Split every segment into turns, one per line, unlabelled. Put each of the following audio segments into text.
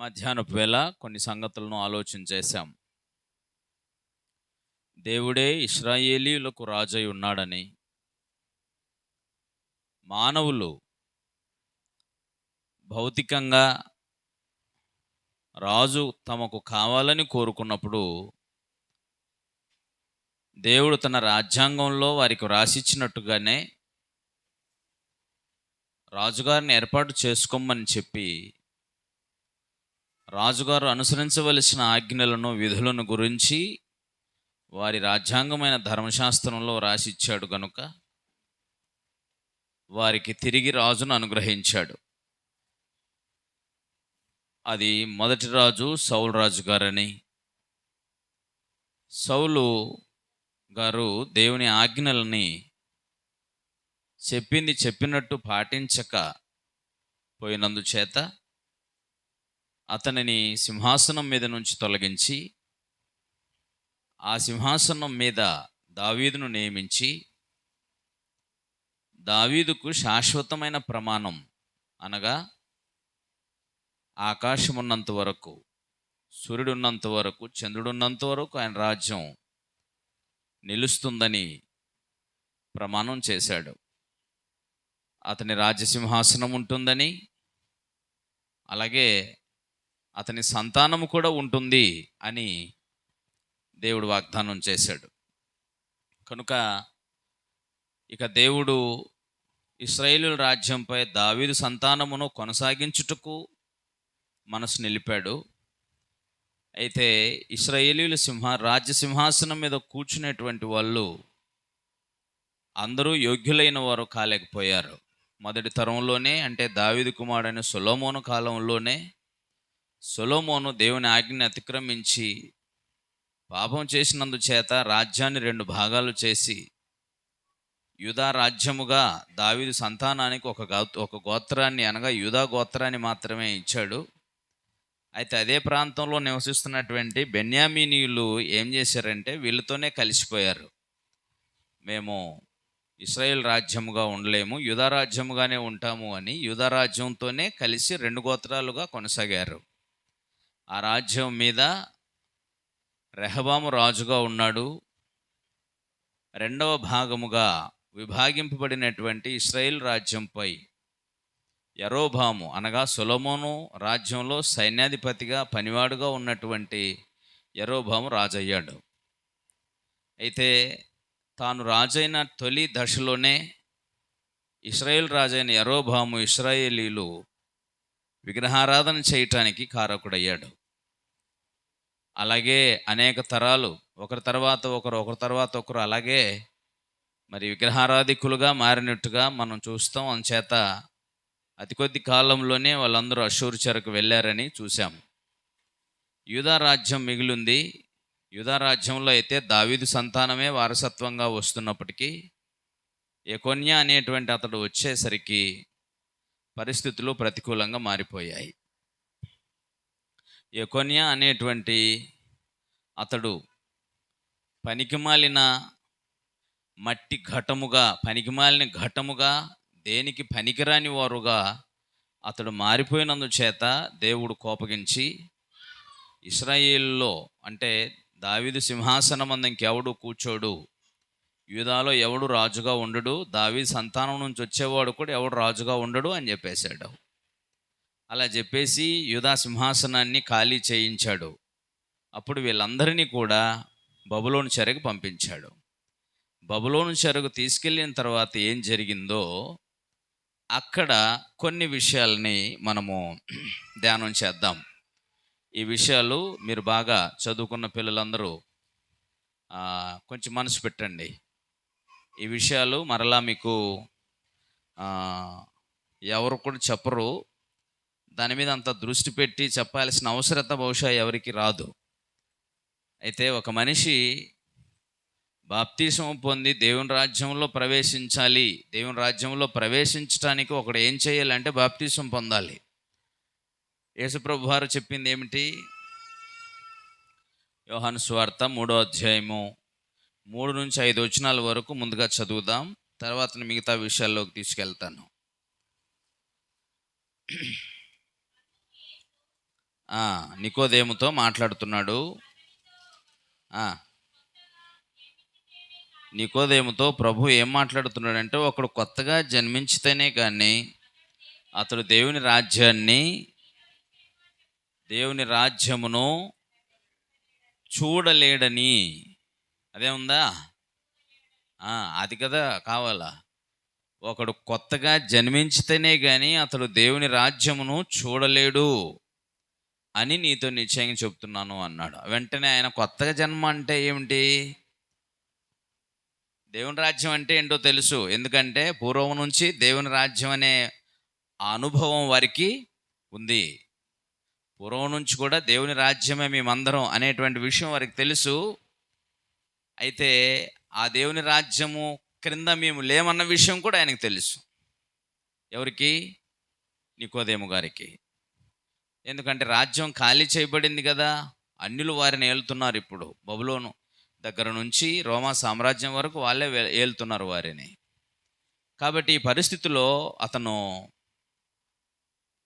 మధ్యాహ్నపు వేళ కొన్ని సంగతులను ఆలోచన చేశాం. దేవుడే ఇశ్రాయేలీయులకు రాజై ఉన్నాడని, మానవులు భౌతికంగా రాజు తమకు కావాలని కోరుకున్నప్పుడు, దేవుడు తన రాజ్యాంగంలో వారికి రాసిచ్చినట్టుగానే రాజుగారిని ఏర్పాటు చేసుకోమని చెప్పి, రాజుగారు అనుసరించవలసిన ఆజ్ఞలను, విధులను గురించి వారి రాజ్యాంగమైన ధర్మశాస్త్రంలో రాసిచ్చాడు గనుక వారికి తిరిగి రాజును అనుగ్రహించాడు. అది మొదటి రాజు సౌలు రాజు గారని. సౌలు గారు దేవుని ఆజ్ఞలని చెప్పింది చెప్పినట్టు పాటించక పోయినందుచేత అతనిని సింహాసనం మీద నుంచి తొలగించి, ఆ సింహాసనం మీద దావీదును నియమించి, దావీదుకు శాశ్వతమైన ప్రమాణం అనగా ఆకాశం ఉన్నంత వరకు, సూర్యుడు ఉన్నంత వరకు, చంద్రుడు ఉన్నంత వరకు ఆయన రాజ్యం నిలుస్తుందని ప్రమాణం చేశాడు. అతని రాజ్యసింహాసనం ఉంటుందని, అలాగే అతని సంతానము కూడా ఉంటుంది అని దేవుడు వాగ్దానం చేశాడు. కనుక ఇక దేవుడు ఇశ్రాయేలు రాజ్యంపై దావీదు సంతానమును కొనసాగించుటకు మనసు నిలిపాడు. అయితే ఇశ్రాయేలీయుల రాజ్య సింహాసనం మీద కూర్చునేటువంటి వాళ్ళు అందరూ యోగ్యులైన వారు కాలేకపోయారు. మొదటి తరంలోనే, అంటే దావీదు కుమారుడైన సొలొమోను కాలంలోనే సొలొమోను దేవుని ఆజ్ఞని అతిక్రమించి పాపం చేసినందుచేత రాజ్యాన్ని 2 భాగాలు చేసి యూదా రాజ్యముగా దావీదు సంతానానికి ఒక గోత్రాన్ని, అనగా యూదా గోత్రాన్ని మాత్రమే ఇచ్చాడు. అయితే అదే ప్రాంతంలో నివసిస్తున్నటువంటి బెన్యామీనీయులు ఏం చేశారంటే వీళ్ళతోనే కలిసిపోయారు. మేము ఇశ్రాయేల్ రాజ్యముగా ఉండలేము, యూదా రాజ్యముగానే ఉంటాము అని యూదా రాజ్యంతోనే కలిసి 2 గోత్రాలుగా కొనసాగారు. ఆ రాజ్యం మీద రెహబాము రాజుగా ఉన్నాడు. రెండవ భాగముగా విభాగింపబడినటువంటి ఇశ్రాయేల్ రాజ్యంపై యరొబాము, అనగా సొలొమోను రాజ్యంలో సైన్యాధిపతిగా పనివాడుగా ఉన్నటువంటి యరొబాము రాజయ్యాడు. అయితే తాను రాజైన తొలి దశలోనే ఇశ్రాయేల్ రాజైన యరొబాము ఇశ్రాయేలీలు విగ్రహారాధన చేయటానికి కారకుడయ్యాడు. అలాగే అనేక తరాలు ఒకరి తర్వాత ఒకరు అలాగే మరి విగ్రహారాధికులుగా మారినట్టుగా మనం చూస్తాం. అందుచేత అతి కొద్ది కాలంలోనే వాళ్ళందరూ అష్షూరు చెరకు వెళ్ళారని చూసాం. యూదా రాజ్యం మిగిలింది. యూదా రాజ్యంలో అయితే దావీదు సంతానమే వారసత్వంగా వస్తున్నప్పటికీ యెకొన్యా అనేటువంటి అతడు వచ్చేసరికి పరిస్థితులు ప్రతికూలంగా మారిపోయాయి. యెకొన్యా అనేటువంటి అతడు పనికిమాలిన మట్టి ఘటముగా, పనికిమాలిన ఘటముగా, దేనికి పనికిరాని వారుగా అతడు మారిపోయినందుచేత దేవుడు కోపగించి ఇశ్రాయేలులో, అంటే దావీదు సింహాసనం ఇంకెవడు కూర్చోడు, యూదాలో ఎవడు రాజుగా ఉండడు, దావీదు సంతానం నుంచి వచ్చేవాడు కూడా ఎవడు రాజుగా ఉండడు అని చెప్పేశాడు. అలా చెప్పేసి యూదా సింహాసనాన్ని ఖాళీ చేయించాడు. అప్పుడు వీళ్ళందరినీ కూడా బబులోను చెరకు పంపించాడు. బబులోను చెరకు తీసుకెళ్ళిన తర్వాత ఏం జరిగిందో అక్కడ కొన్ని విషయాల్ని మనము ధ్యానం చేద్దాం. ఈ విషయాలు మీరు బాగా చదువుకున్న పిల్లలందరూ కొంచెం మనసు పెట్టండి. ఈ విషయాలు మరలా మీకు ఎవరు కూడా చెప్పరు. దాని మీద అంత దృష్టి పెట్టి చెప్పాల్సిన అవసరత బహుశా ఎవరికి రాదు. అయితే ఒక మనిషి బాప్తిసం పొంది దేవుని రాజ్యంలో ప్రవేశించాలి. దేవుని రాజ్యంలో ప్రవేశించడానికి ఒకడు ఏం చేయాలంటే బాప్తిసం పొందాలి. యేసుప్రభు వారు చెప్పింది ఏమిటి? యోహాను సువార్త 3వ అధ్యాయము 3 నుంచి 5 వచనాల వరకు ముందుగా చదువుదాం. తర్వాత మిగతా విషయాల్లోకి తీసుకెళ్తాను. నికోదేముతో మాట్లాడుతున్నాడు. ఆ, నికోదేముతో ప్రభు ఏం మాట్లాడుతున్నాడంటే, ఒకడు కొత్తగా జన్మించితేనే కానీ అతడు దేవుని రాజ్యమును చూడలేడని. అదే ఉందా? అది కదా కావాలా. ఒకడు కొత్తగా జన్మించితేనే కానీ అతడు దేవుని రాజ్యమును చూడలేడు అని నీతో నిశ్చయంగా చెప్తున్నాను అన్నాడు. వెంటనే ఆయన కొత్తగా జన్మ అంటే ఏమిటి, దేవుని రాజ్యం అంటే ఏంటో తెలుసు. ఎందుకంటే పూర్వం నుంచి దేవుని రాజ్యం అనే అనుభవం వారికి ఉంది. పూర్వం నుంచి కూడా దేవుని రాజ్యమే మేమందరం అనేటువంటి విషయం వారికి తెలుసు. అయితే ఆ దేవుని రాజ్యము క్రింద మేము లేమన్న విషయం కూడా ఆయనకు తెలుసు. ఎవరికి? నికోదేము గారికి. ఎందుకంటే రాజ్యం ఖాళీ చేయబడింది కదా, అన్యులు వారిని ఏలుతున్నారు. ఇప్పుడు బబులోను దగ్గర నుంచి రోమా సామ్రాజ్యం వరకు వాళ్ళే ఏలుతున్నారు వారిని. కాబట్టి ఈ పరిస్థితిలో అతను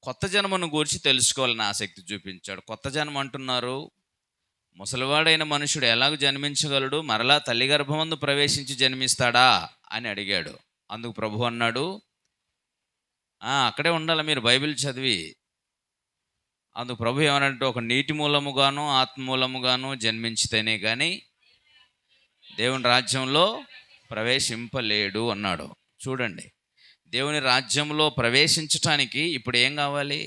కొత్త జన్మను గురించి తెలుసుకోవాలని ఆసక్తి చూపించాడు. కొత్త జన్మ అంటున్నారు, ముసలివాడైన మనుషుడు ఎలాగ జన్మించగలడు, మరలా తల్లి గర్భమందు ప్రవేశించి జన్మిస్తాడా అని అడిగాడు. అందుకు ప్రభు అన్నాడు, అక్కడే ఉండాలి మీరు బైబిల్ చదివి. అందుకు ప్రభు ఏమనంటే, ఒక నీటి మూలముగాను ఆత్మ మూలముగాను జన్మించితేనే కానీ దేవుని రాజ్యంలో ప్రవేశింపలేడు అన్నాడు. చూడండి, దేవుని రాజ్యంలో ప్రవేశించటానికి ఇప్పుడు ఏం కావాలి?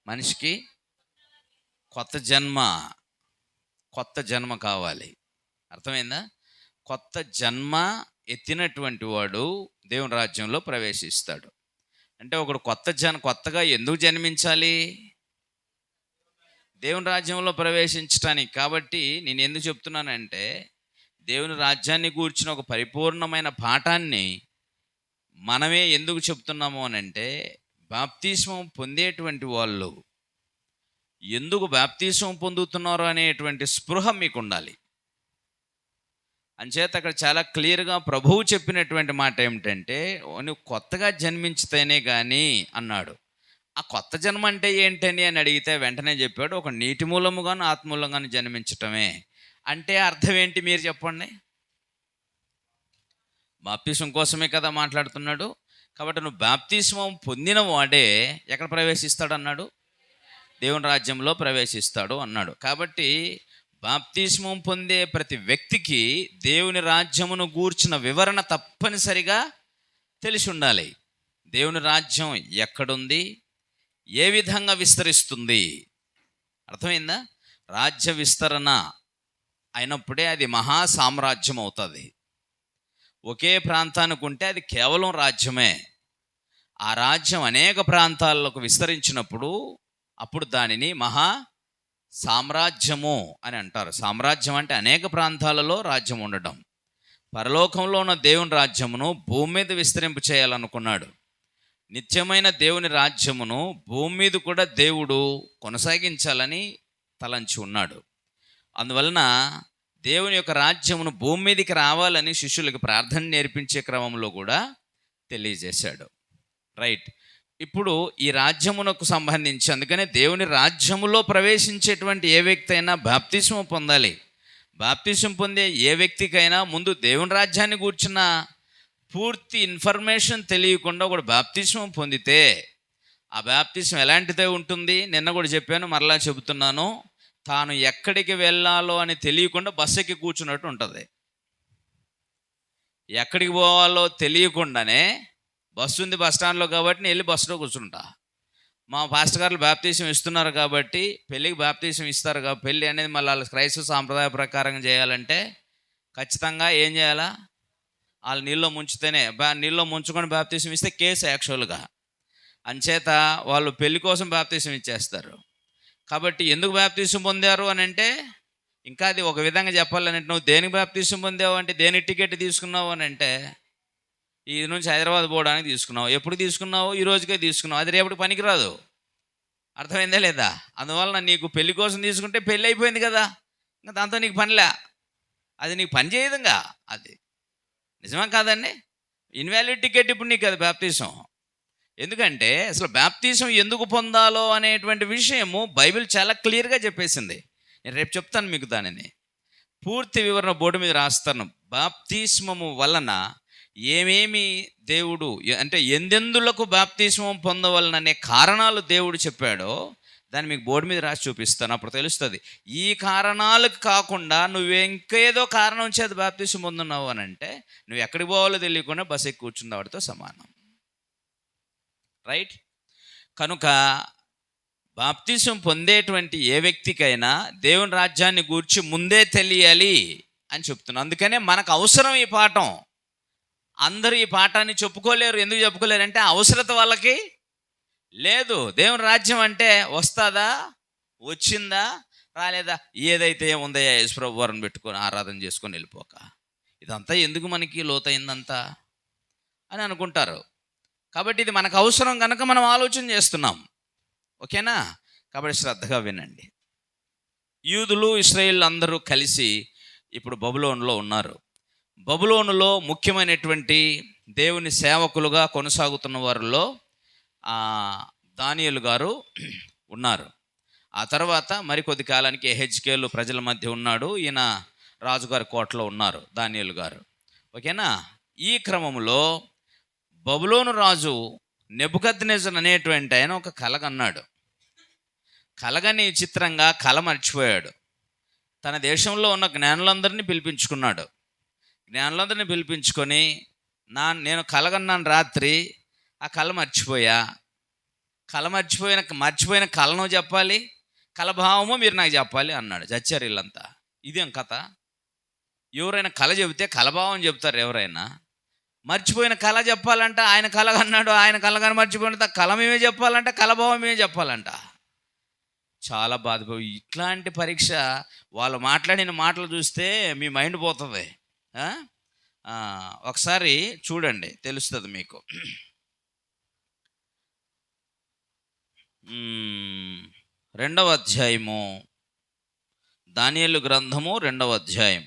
మనిషికి కొత్త జన్మ కావాలి. అర్థమైందా? కొత్త జన్మ ఎత్తినటువంటి వాడు దేవుని రాజ్యంలో ప్రవేశిస్తాడు. అంటే ఒకడు కొత్తగా ఎందుకు జన్మించాలి? దేవుని రాజ్యంలో ప్రవేశించటానికి. కాబట్టి నేను ఎందుకు చెప్తున్నానంటే, దేవుని రాజ్యాన్ని గూర్చిన ఒక పరిపూర్ణమైన పాఠాన్ని మనమే ఎందుకు చెప్తున్నాము అనంటే, బాప్తిస్మం పొందేటువంటి వాళ్ళు ఎందుకు బాప్తిస్మం పొందుతున్నారు అనేటువంటి స్పృహ మీకు ఉండాలి. అంచేత అక్కడ చాలా క్లియర్గా ప్రభువు చెప్పినటువంటి మాట ఏమిటంటే, నువ్వు కొత్తగా జన్మించితేనే కానీ అన్నాడు. ఆ కొత్త జన్మ అంటే ఏంటని అని అడిగితే వెంటనే చెప్పాడు, ఒక నీటి మూలముగాను ఆత్మూలంగాను జన్మించటమే. అంటే అర్థం ఏంటి మీరు చెప్పండి? బాప్తిస్మం కోసమే కదా మాట్లాడుతున్నాడు. కాబట్టి నువ్వు బాప్తిస్మం పొందిన వాడే ఎక్కడ ప్రవేశిస్తాడు అన్నాడు? దేవుని రాజ్యంలో ప్రవేశిస్తాడు అన్నాడు. కాబట్టి బాప్తిస్మం పొందే ప్రతి వ్యక్తికి దేవుని రాజ్యమును గూర్చిన వివరణ తప్పనిసరిగా తెలిసి ఉండాలి. దేవుని రాజ్యం ఎక్కడుంది, ఏ విధంగా విస్తరిస్తుంది. అర్థమైందా? రాజ్య విస్తరణ అయినప్పుడే అది మహా సామ్రాజ్యం అవుతుంది. ఒకే ప్రాంతానికి ఉంటే అది కేవలం రాజ్యమే. ఆ రాజ్యం అనేక ప్రాంతాలకు విస్తరించినప్పుడు అప్పుడు దానిని మహా సామ్రాజ్యము అని అంటారు. సామ్రాజ్యం అంటే అనేక ప్రాంతాలలో రాజ్యం ఉండడం. పరలోకంలో ఉన్న దేవుని రాజ్యమును భూమి మీద విస్తరింపు చేయాలనుకున్నాడు. నిత్యమైన దేవుని రాజ్యమును భూమి మీద కూడా దేవుడు కొనసాగించాలని తలంచి ఉన్నాడు. అందువలన దేవుని యొక్క రాజ్యమును భూమి మీదకి రావాలని శిష్యులకు ప్రార్థన నేర్పించే క్రమంలో కూడా తెలియజేశాడు. రైట్. ఇప్పుడు ఈ రాజ్యమునకు సంబంధించి, అందుకనే దేవుని రాజ్యములో ప్రవేశించేటువంటి ఏ వ్యక్తి అయినా బాప్తిస్మం పొందాలి. బాప్తిస్మం పొందే ఏ వ్యక్తికైనా ముందు దేవుని రాజ్యాన్ని కూర్చున్న పూర్తి ఇన్ఫర్మేషన్ తెలియకుండా ఒకడు బాప్తిస్మం పొందితే ఆ బాప్తిస్మం ఎలాంటిదే ఉంటుంది? నిన్న కూడా చెప్పాను, మరలా చెబుతున్నాను. తాను ఎక్కడికి వెళ్ళాలో అని తెలియకుండా బస్సు ఎక్కి కూర్చున్నట్టు ఉంటుంది. ఎక్కడికి పోవాలో తెలియకుండానే బస్సు ఉంది బస్ స్టాండ్లో కాబట్టి నేను వెళ్ళి బస్సులో కూర్చుంటా. మా పాస్టర్ గారు బాప్తిసం ఇస్తున్నారు కాబట్టి, పెళ్ళికి బాప్తిసం ఇస్తారు కాబట్టి, పెళ్ళి అనేది మళ్ళీ వాళ్ళ క్రైస్తవ సాంప్రదాయ ప్రకారం చేయాలంటే ఖచ్చితంగా ఏం చేయాలా? వాళ్ళు నీళ్ళలో ముంచితేనే, నీళ్ళలో ముంచుకొని బాప్తిసం ఇస్తే కేసు యాక్చువల్గా. అంచేత వాళ్ళు పెళ్లి కోసం బాప్తిసం ఇచ్చేస్తారు. కాబట్టి ఎందుకు బాప్తిసం పొందారు అని అంటే, ఇంకా అది ఒక విధంగా చెప్పాలంటే, నువ్వు దేనికి బాప్తిసం పొందావు అంటే, దేనికి టికెట్ తీసుకున్నావు అని అంటే, ఈ నుంచి హైదరాబాద్ పోవడానికి తీసుకున్నావు. ఎప్పుడు తీసుకున్నావు? ఈ రోజుకే తీసుకున్నావు. అది రేపటి పనికిరాదు. అర్థమైందా లేదా? అందువలన నీకు పెళ్లి కోసం తీసుకుంటే పెళ్ళి అయిపోయింది కదా, ఇంకా దాంతో నీకు పనిలే. అది నీకు పని చేయదుగా. అది నిజమా కాదండి? ఇన్వాలిడ్ టికెట్ ఇప్పుడు నీకు అది బాప్తిసం. ఎందుకంటే అసలు బాప్తీసం ఎందుకు పొందాలో అనేటువంటి విషయము బైబిల్ చాలా క్లియర్గా చెప్పేసింది. నేను రేపు చెప్తాను మీకు దానిని, పూర్తి వివరణ బోర్డు మీద రాస్తాను. బాప్తిస్మము వలన ఏమేమి దేవుడు అంటే ఎందెందులకు బాప్తిస్మం పొందవలననే కారణాలు దేవుడు చెప్పాడో దాన్ని మీకు బోర్డు మీద రాసి చూపిస్తాను. అప్పుడు తెలుస్తుంది ఈ కారణాలకు కాకుండా నువ్వు ఇంకేదో కారణం చేత బాప్తిస్మం పొందున్నావు అని అంటే నువ్వు ఎక్కడికి పోవాలో తెలియకుండా బస్ ఎక్కి కూర్చున్న వాడితో సమానం. రైట్? కనుక బాప్తిసం పొందేటువంటి ఏ వ్యక్తికైనా దేవుని రాజ్యాన్ని గూర్చి ముందే తెలియాలి అని చెప్తున్నాను. అందుకనే మనకు అవసరం ఈ పాఠం. అందరూ ఈ పాఠాన్ని చెప్పుకోలేరు. ఎందుకు చెప్పుకోలేరు అంటే అవసరత వాళ్ళకి లేదు. దేవుని రాజ్యం అంటే వస్తుందా, వచ్చిందా, రాలేదా, ఏదైతే ఏముందో యేసుప్రభు వారిని పెట్టుకొని ఆరాధన చేసుకొని వెళ్ళిపోక ఇదంతా ఎందుకు మనకి లోతైందంతా అని అనుకుంటారు. కాబట్టి ఇది మనకు అవసరం కనుక మనం ఆలోచన చేస్తున్నాం. ఓకేనా? కాబట్టి శ్రద్ధగా వినండి. యూదులు ఇశ్రాయేలు అందరూ కలిసి ఇప్పుడు బబులోనులో ఉన్నారు. బబులోనులో ముఖ్యమైనటువంటి దేవుని సేవకులుగా కొనసాగుతున్న వారిలో దానియేలు గారు ఉన్నారు. ఆ తర్వాత మరికొద్ది కాలానికి యెహెజ్కేలు ప్రజల మధ్య ఉన్నాడు. ఈయన రాజుగారి కోటలో ఉన్నారు దానియేలు గారు. ఓకేనా? ఈ క్రమంలో బబులోను రాజు నెబుకద్నెజర్ అనేటువంటి ఆయన ఒక కలగన్నాడు. కలగని చిత్రంగా కల మర్చిపోయాడు. తన దేశంలో ఉన్న జ్ఞానులందరినీ పిలిపించుకున్నాడు. జ్ఞానులందరినీ పిలిపించుకొని నేను కలగన్నాను రాత్రి, ఆ కళ మర్చిపోయా. మర్చిపోయిన కళను చెప్పాలి, కలభావము మీరు నాకు చెప్పాలి అన్నాడు. చచ్చారు వీళ్ళంతా. ఇదేం కథ? ఎవరైనా కళ చెబితే కలభావం చెప్తారు. ఎవరైనా మర్చిపోయిన కళ చెప్పాలంట. ఆయన కలగన్నాడు, ఆయన కలగాని మర్చిపోయిన కళ మేమే చెప్పాలంట, కలభావం మేమే చెప్పాలంట. చాలా బాధపోయి ఇట్లాంటి పరీక్ష వాళ్ళు మాట్లాడిన మాటలు చూస్తే మీ మైండ్ పోతుంది. ఒకసారి చూడండి, తెలుస్తుంది మీకు. 2వ అధ్యాయము, దానియేలు గ్రంథము 2వ అధ్యాయం.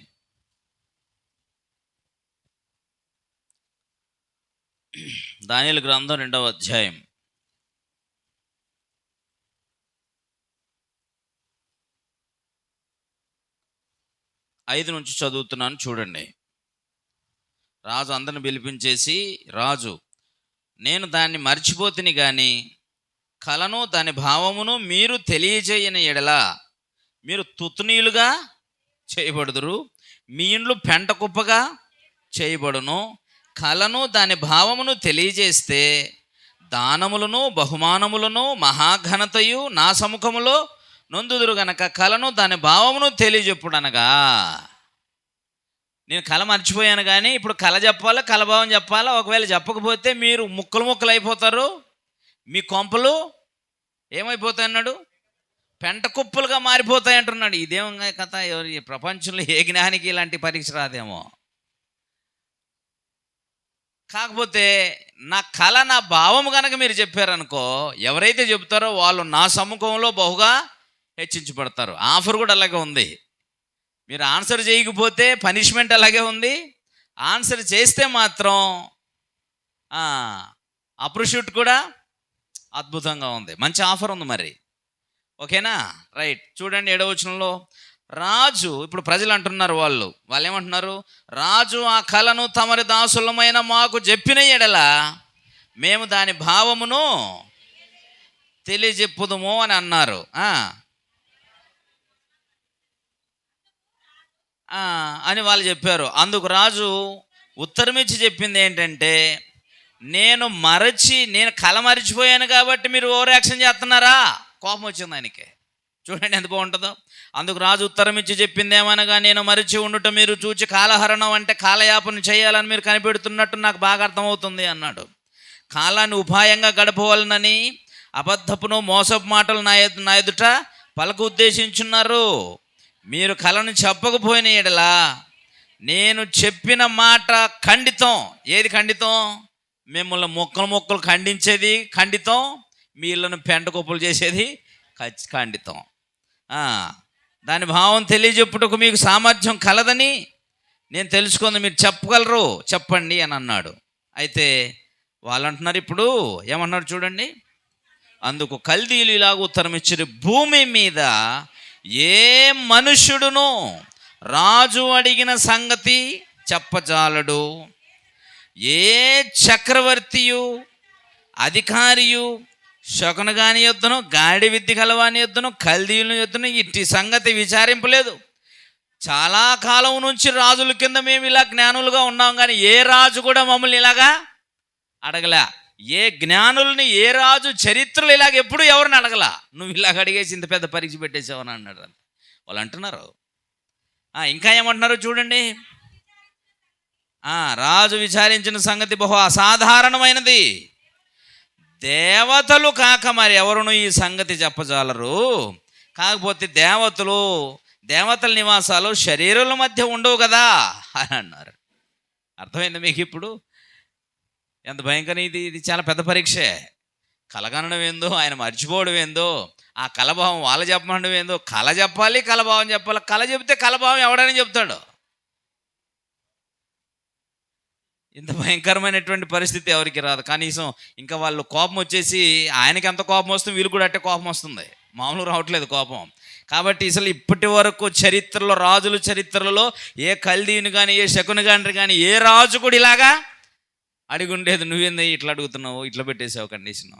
దానియేలు గ్రంథం 2వ అధ్యాయం 5 నుంచి చదువుతున్నాను, చూడండి. రాజు అందరిని పిలిపించేసి, రాజు నేను దాన్ని మర్చిపోతుని కానీ కలను దాని భావమును మీరు తెలియజేయని ఎడల మీరు తుత్నీయులుగా చేయబడుదురు, మీ ఇండ్లు పెంట కుప్పగా చేయబడును. కలను దాని భావమును తెలియజేస్తే దానములను బహుమానములను మహాఘనతయు నా సముఖములో నొందుదురు గనక కలను దాని భావమును తెలియజెప్పుడనగా. నేను కళ మర్చిపోయాను కానీ ఇప్పుడు కళ చెప్పాలా, కలభావం చెప్పాలా. ఒకవేళ చెప్పకపోతే మీరు ముక్కలు అయిపోతారు, మీ కొంపలు ఏమైపోతాయి అన్నాడు, పెంట కుప్పలుగా మారిపోతాయి అంటున్నాడు. ఇదేమో కథ, ఎవరి ప్రపంచంలో ఏ జ్ఞానికి ఇలాంటి పరీక్ష రాదేమో. కాకపోతే నా కళ నా భావము కనుక మీరు చెప్పారనుకో, ఎవరైతే చెబుతారో వాళ్ళు నా సముఖంలో బహుగా హెచ్చించబడతారు. ఆఫర్ కూడా అలాగే ఉంది. మీరు ఆన్సర్ చేయకపోతే పనిష్మెంట్ అలాగే ఉంది, ఆన్సర్ చేస్తే మాత్రం అప్రిషియేట్ కూడా అద్భుతంగా ఉంది. మంచి ఆఫర్ ఉంది మరి. ఓకేనా? రైట్. చూడండి 7వ వచనంలో రాజు, ఇప్పుడు ప్రజలు అంటున్నారు, వాళ్ళు ఏమంటున్నారు, రాజు ఆ కళను తమరి దాసులమైన మాకు చెప్పిన ఎడల మేము దాని భావమును తెలియజెప్పుదుము అని అన్నారు. అని వాళ్ళు చెప్పారు. అందుకు రాజు ఉత్తరమిచ్చి చెప్పింది ఏంటంటే, నేను కళ మరిచిపోయాను కాబట్టి మీరు ఓవర్ యాక్షన్ చేస్తున్నారా. కోపం వచ్చింది ఆయనకి. చూడండి ఎంత బాగుంటుందో. అందుకు రాజు ఉత్తరం ఇచ్చి చెప్పింది ఏమనగా, నేను మరిచి ఉండుట మీరు చూచి కాలహరణం అంటే కాలయాపన చేయాలని మీరు కనిపెడుతున్నట్టు నాకు బాగా అర్థమవుతుంది అన్నాడు. కాలాన్ని ఉపాయంగా గడపవాలనని అబద్ధపును మోసపు మాటలు నా ఎదుట పలక ఉద్దేశించున్నారు. మీరు కళను చెప్పకపోయిన ఎడలా నేను చెప్పిన మాట ఖండితం. ఏది ఖండితం? మిమ్మల్ని మొక్కలు ఖండించేది ఖండితం, మీ ఇళ్ళను పెంట కుప్పలు చేసేది ఖండితం. దాని భావం తెలియజెప్పుటకు మీకు సామర్థ్యం కలదని నేను తెలుసుకుంది, మీరు చెప్పగలరు, చెప్పండి అని అన్నాడు. అయితే వాళ్ళు అంటున్నారు ఇప్పుడు ఏమన్నారు చూడండి. అందుకు కల్దీయులు ఇలాగ ఉత్తరం ఇచ్చారు, భూమి మీద ఏ మనుష్యుడును రాజు అడిగిన సంగతి చెప్పజాలడు, ఏ చక్రవర్తియు అధికారియు శకునగాని యొద్దను గాడి విద్య కలవాని యొద్దను కల్దీయుల యొద్దను ఇట్టి సంగతి విచారింపలేదు. చాలా కాలం నుంచి రాజుల కింద మేము ఇలా జ్ఞానులుగా ఉన్నాం, కానీ ఏ రాజు కూడా మమ్మల్ని ఇలాగా అడగలే. ఏ జ్ఞానుల్ని ఏ రాజు చరిత్రలు ఇలాగ ఎప్పుడు ఎవరిని అడగలా. నువ్వు ఇలాగ అడిగేసి ఇంత పెద్ద పరీక్ష పెట్టేసావని అన్నాడు. వాళ్ళు అంటున్నారు. ఇంకా ఏమంటున్నారు చూడండి. రాజు విచారించిన సంగతి బహు అసాధారణమైనది, దేవతలు కాక మరి ఎవరును ఈ సంగతి చెప్పజాలరు. కాకపోతే దేవతల నివాసాలు శరీరాల మధ్య ఉండవు కదా అని అన్నారు. అర్థమైంది మీకు ఇప్పుడు ఎంత భయంకరం ఇది చాలా పెద్ద పరీక్షే. కలగనడం ఏందో, ఆయన మర్చిపోవడం ఏందో, ఆ కలభావం వాళ్ళు చెప్పడం ఏందో. కళ చెప్పాలి, కలభావం చెప్పాలి. కళ చెబితే కలభావం ఎవడని చెప్తాడు. ఇంత భయంకరమైనటువంటి పరిస్థితి ఎవరికి రాదు. కనీసం ఇంకా వాళ్ళు కోపం వచ్చేసి ఆయనకి ఎంత కోపం వస్తుంది, వీళ్ళు కూడా అట్టే కోపం వస్తుంది. మామూలు రావట్లేదు కోపం. కాబట్టి అసలు ఇప్పటి వరకు చరిత్రలో, రాజుల చరిత్రలలో ఏ కల్దీయుని కానీ ఏ శకుని కానీ ఏ రాజు కూడా ఇలాగా అడిగి ఉండేది. నువ్వేంది ఇట్లా అడుగుతున్నావు, ఇట్లా పెట్టేసావు కండిషన్.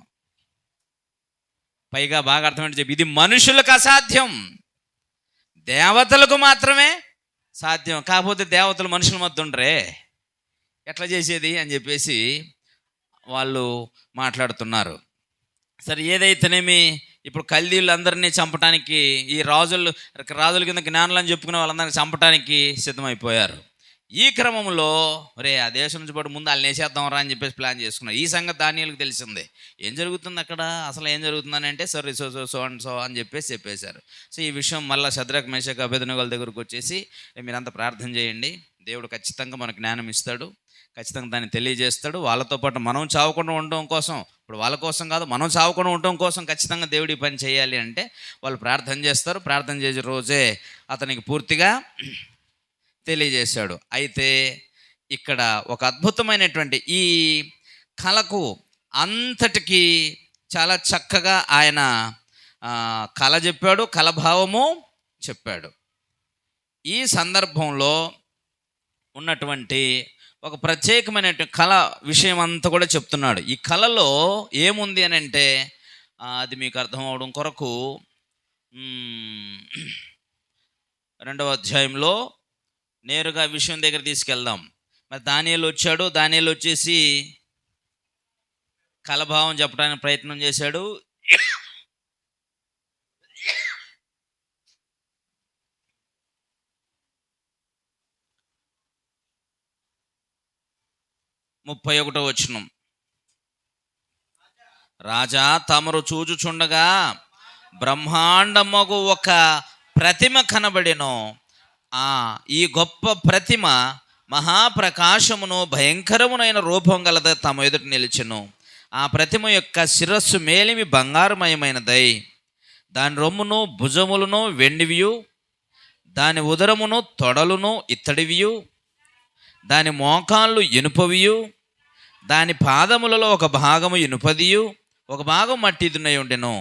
పైగా బాగా అర్థమైంది చెప్పి, ఇది మనుషులకు అసాధ్యం, దేవతలకు మాత్రమే సాధ్యం. కాకపోతే దేవతలు మనుషుల మధ్య ఉండరే, ఎట్లా చేసేది అని చెప్పేసి వాళ్ళు మాట్లాడుతున్నారు. సరే, ఏదైతేనేమి ఇప్పుడు కల్దీయులందరినీ చంపడానికి ఈ రాజుల కింద జ్ఞానులు అని చెప్పుకునే వాళ్ళందరినీ చంపడానికి సిద్ధమైపోయారు. ఈ క్రమంలో ఆ దేశం నుంచి పాటు ముందు వాళ్ళని వేసేద్దాం రా అని చెప్పేసి ప్లాన్ చేసుకున్నారు. ఈ సంగతి దానియేలుకు తెలిసిందే. ఏం జరుగుతుంది అక్కడ, అసలు ఏం జరుగుతుందని అంటే సరే సో అండ్ సో అని చెప్పేశారు. సో ఈ విషయం మళ్ళీ షద్రక్ మేషక్ అబేద్నెగోల దగ్గరకు వచ్చేసి, మీరంతా ప్రార్థన చేయండి, దేవుడు ఖచ్చితంగా మనకు జ్ఞానం ఇస్తాడు, ఖచ్చితంగా దాన్ని తెలియజేస్తాడు. వాళ్ళతో పాటు మనం చావకుండా ఉండడం కోసం, ఇప్పుడు వాళ్ళ కోసం కాదు, మనం చావకుండా ఉండడం కోసం ఖచ్చితంగా దేవుడి పని చేయాలి అంటే వాళ్ళు ప్రార్థన చేస్తారు. ప్రార్థన చేసే రోజే అతనికి పూర్తిగా తెలియజేశాడు. అయితే ఇక్కడ ఒక అద్భుతమైనటువంటి ఈ కళకు అంతటికి చాలా చక్కగా ఆయన కళ చెప్పాడు, కళభావము చెప్పాడు. ఈ సందర్భంలో ఉన్నటువంటి ఒక ప్రత్యేకమైనటువంటి కళ విషయం అంతా కూడా చెప్తున్నాడు. ఈ కళలో ఏముంది అని అంటే అది మీకు అర్థం అవడం కొరకు 2వ అధ్యాయంలో నేరుగా విషయం దగ్గర తీసుకెళ్దాం. మరి దానియేలు వచ్చాడు. దానియేలు వచ్చేసి కలభావం చెప్పడానికి ప్రయత్నం చేశాడు. ముప్పై 31వ వచనం, రాజా తమరు చూచుచుండగా బ్రహ్మాండమగు ఒక ప్రతిమ కనబడెను. ఈ గొప్ప ప్రతిమ మహాప్రకాశమును భయంకరమునైన రూపం గలద తమ ఎదుట నిలిచెను. ఆ ప్రతిమ యొక్క శిరస్సు మేలిమి బంగారుమయమైనదై, దాని రొమ్మును భుజములను వెండివియు, దాని ఉదరమును తొడలును ఇత్తడివియు, దాని మోకాళ్ళు ఇనుపవియు, దాని పాదములలో ఒక భాగము ఇనుపదియు ఒక భాగం మట్టిదునై ఉండెను.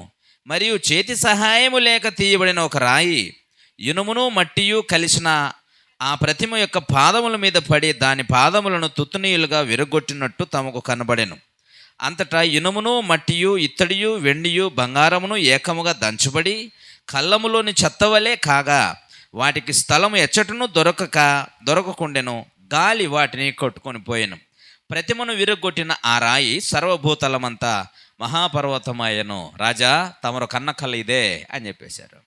మరియు చేతి సహాయము లేక తీయబడిన ఒక రాయి ఇనుమును మట్టియు కలిసిన ఆ ప్రతిమ యొక్క పాదముల మీద పడి దాని పాదములను తుత్తునీయులుగా విరగొట్టినట్టు తమకు కనబడెను. అంతటా ఇనుమును మట్టియు ఇత్తడియు వెండియు బంగారమును ఏకముగా దంచబడి కళ్ళములోని చెత్తవలే కాగా వాటికి స్థలము ఎచ్చటను దొరకకుండెను. గాలి వాటిని కొట్టుకొని పోయెను. ప్రతిమను విరగొట్టిన ఆ రాయి సర్వభూతలమంతా మహాపర్వతమాయను. రాజా తమరు కన్న కళ ఇదే అని చెప్పేశారు.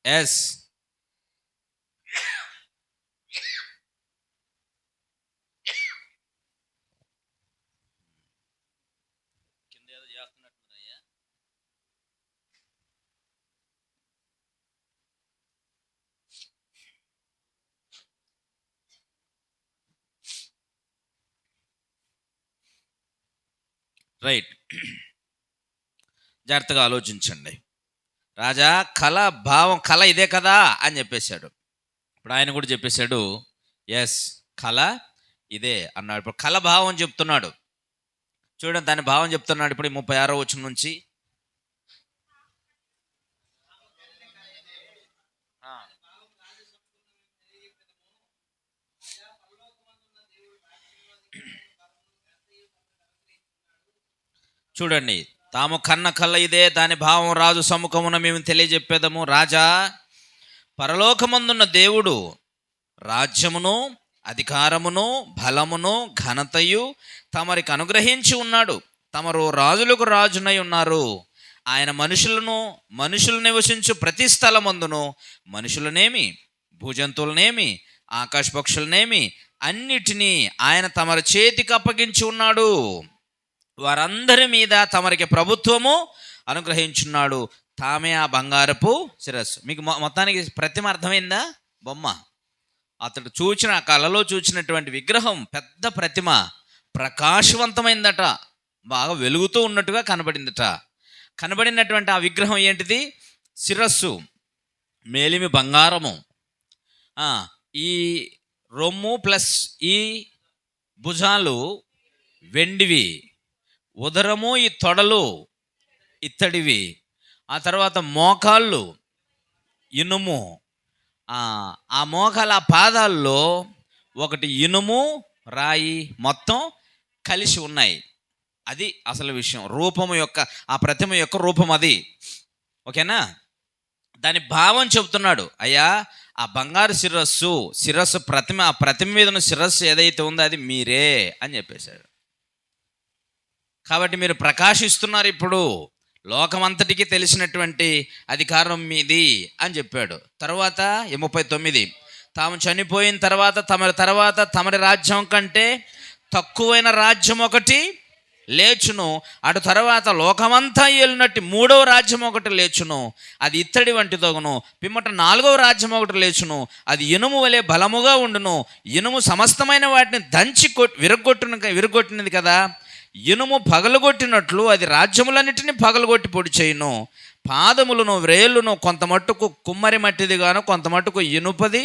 ఎస్, రైట్, జాగ్రత్తగా ఆలోచించండి. రాజా కళ ఇదే కదా అని చెప్పేశాడు. ఇప్పుడు ఆయన కూడా చెప్పేశాడు, ఎస్ కళ ఇదే అన్నాడు. ఇప్పుడు కల భావం చెప్తున్నాడు. చూడండి దాని భావం చెప్తున్నాడు ఇప్పుడు 36వ వచనం నుంచి. చూడండి, తాము కన్న కళ్ళ ఇదే, దాని భావం రాజు సముఖమున మేము తెలియజెప్పేదము. రాజా, పరలోకమందున్న దేవుడు రాజ్యమును అధికారమును బలమును ఘనతయు తమరికి అనుగ్రహించి ఉన్నాడు. తమరు రాజులకు రాజునై ఉన్నారు. ఆయన మనుషులు నివసించు ప్రతి స్థలమందును మనుషులనేమి భూజంతువులనేమి ఆకాశ పక్షులనేమి అన్నిటినీ ఆయన తమరి చేతికి అప్పగించి ఉన్నాడు. వారందరి మీద తమరికి ప్రభుత్వము అనుగ్రహించున్నాడు. తామే ఆ బంగారపు శిరస్సు. మీకు మొత్తానికి ప్రతిమ అర్థమైందా? బొమ్మ. అతడు చూచిన కళలో చూసినటువంటి విగ్రహం పెద్ద ప్రతిమ, ప్రకాశవంతమైందట, బాగా వెలుగుతూ ఉన్నట్టుగా కనబడిందట. కనబడినటువంటి ఆ విగ్రహం ఏంటిది? శిరస్సు మేలిమి బంగారము, ఈ రొమ్ము ప్లస్ ఈ భుజాలు వెండివి, ఉదరము ఈ తొడలు ఇత్తడివి, ఆ తర్వాత మోకాళ్ళు ఇనుము, ఆ మోకాల పాదాల్లో ఒకటి ఇనుము రాయి మొత్తం కలిసి ఉన్నాయి. అది అసలు విషయం. రూపము యొక్క ఆ ప్రతిమ యొక్క రూపం అది. ఓకేనా? దాని భావం చెబుతున్నాడు. అయ్యా, ఆ బంగారు శిరస్సు ప్రతిమ, ఆ ప్రతిమ మీద ఉన్న శిరస్సు ఏదైతే ఉందో అది మీరే అని చెప్పేశాడు. కాబట్టి మీరు ప్రకాశిస్తున్నారు. ఇప్పుడు లోకమంతటికి తెలిసినటువంటి అధికారం మీది అని చెప్పాడు. తర్వాత 39, తాము చనిపోయిన తర్వాత తమరి రాజ్యం కంటే తక్కువైన రాజ్యం ఒకటి లేచును. అటు తర్వాత లోకమంతా ఏలినట్టు 3వ రాజ్యం ఒకటి లేచును. అది ఇత్తడి వంటి తగును. పిమ్మట 4వ రాజ్యం ఒకటి లేచును. అది ఇనుము వలె బలముగా ఉండును. ఇనుము సమస్తమైన వాటిని దంచి విరగొట్టినది కదా. ఇనుము పగలగొట్టినట్లు అది రాజ్యములన్నిటిని పగలగొట్టి పొడి చేయును. పాదములను వ్రేళ్ళును కొంత మట్టుకు కుమ్మరి మట్టిది గాను కొంత మట్టుకు ఇనుపది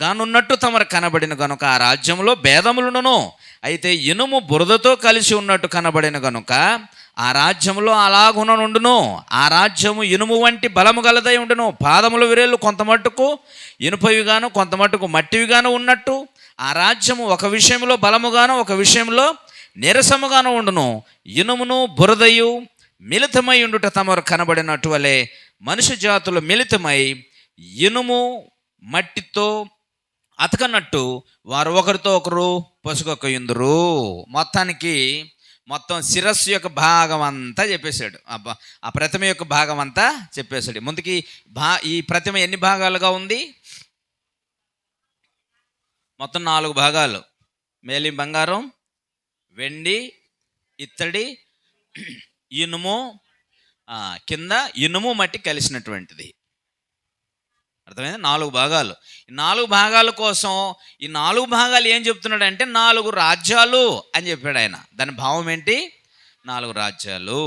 గానున్నట్టు తమరు కనబడిన గనుక ఆ రాజ్యంలో భేదములను, అయితే ఇనుము బురదతో కలిసి ఉన్నట్టు కనబడిన గనుక ఆ రాజ్యంలో అలాగున నుండును. ఆ రాజ్యము ఇనుము వంటి బలము గలదై ఉండును. పాదముల విరేళ్ళు కొంత మట్టుకు ఇనుపవిగాను కొంత మట్టుకు మట్టివిగాను ఉన్నట్టు ఆ రాజ్యము ఒక విషయంలో బలముగాను ఒక విషయంలో నీరసముగాను ఉండును. ఇనుమును బురదయు మిళితమై ఉండుట తమరు కనబడినట్టు వలె మనుష్య జాతులు మిళితమై ఇనుము మట్టితో అతకనట్టు వారు ఒకరితో ఒకరు పొసుగొకయుందురు. మొత్తం శిరస్సు యొక్క భాగం అంతా చెప్పేశాడు. ఆ ప్రతిమ యొక్క భాగం అంతా చెప్పేశాడు. ముందుకి ఈ ప్రతిమ ఎన్ని భాగాలుగా ఉంది? మొత్తం 4 భాగాలు. మేలి బంగారం, వెండి, ఇత్తడి, ఇనుము, కింద ఇనుము మట్టి కలిసినటువంటిది. అర్థమైంది? 4 భాగాలు. ఈ 4 భాగాల కోసం ఈ 4 భాగాలు ఏం చెప్తున్నాడు అంటే 4 రాజ్యాలు అని చెప్పాడు ఆయన. దాని భావం ఏంటి? 4 రాజ్యాలు.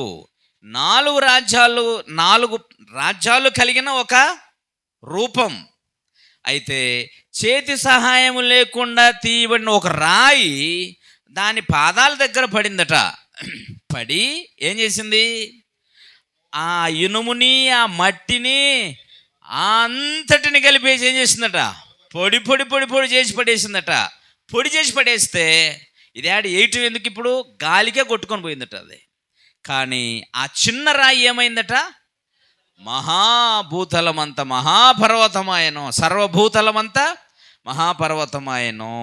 4 రాజ్యాలు కలిగిన ఒక రూపం. అయితే చేతి సహాయం లేకుండా తీయబడిన ఒక రాయి దాని పాదాల దగ్గర పడిందట. పడి ఏం చేసింది? ఆ ఇనుముని ఆ మట్టిని అంతటిని కలిపేసి ఏం చేసిందట? పొడి పొడి పొడి పొడి చేసి పడేసిందట. పొడి చేసి పడేస్తే ఇది వేయటం ఎందుకు? ఇప్పుడు గాలికే కొట్టుకొని పోయిందట అది. కానీ ఆ చిన్న రాయి ఏమైందట? మహాభూతలమంత మహాపర్వతమాయను. సర్వభూతలమంతా మహాపర్వతమాయను.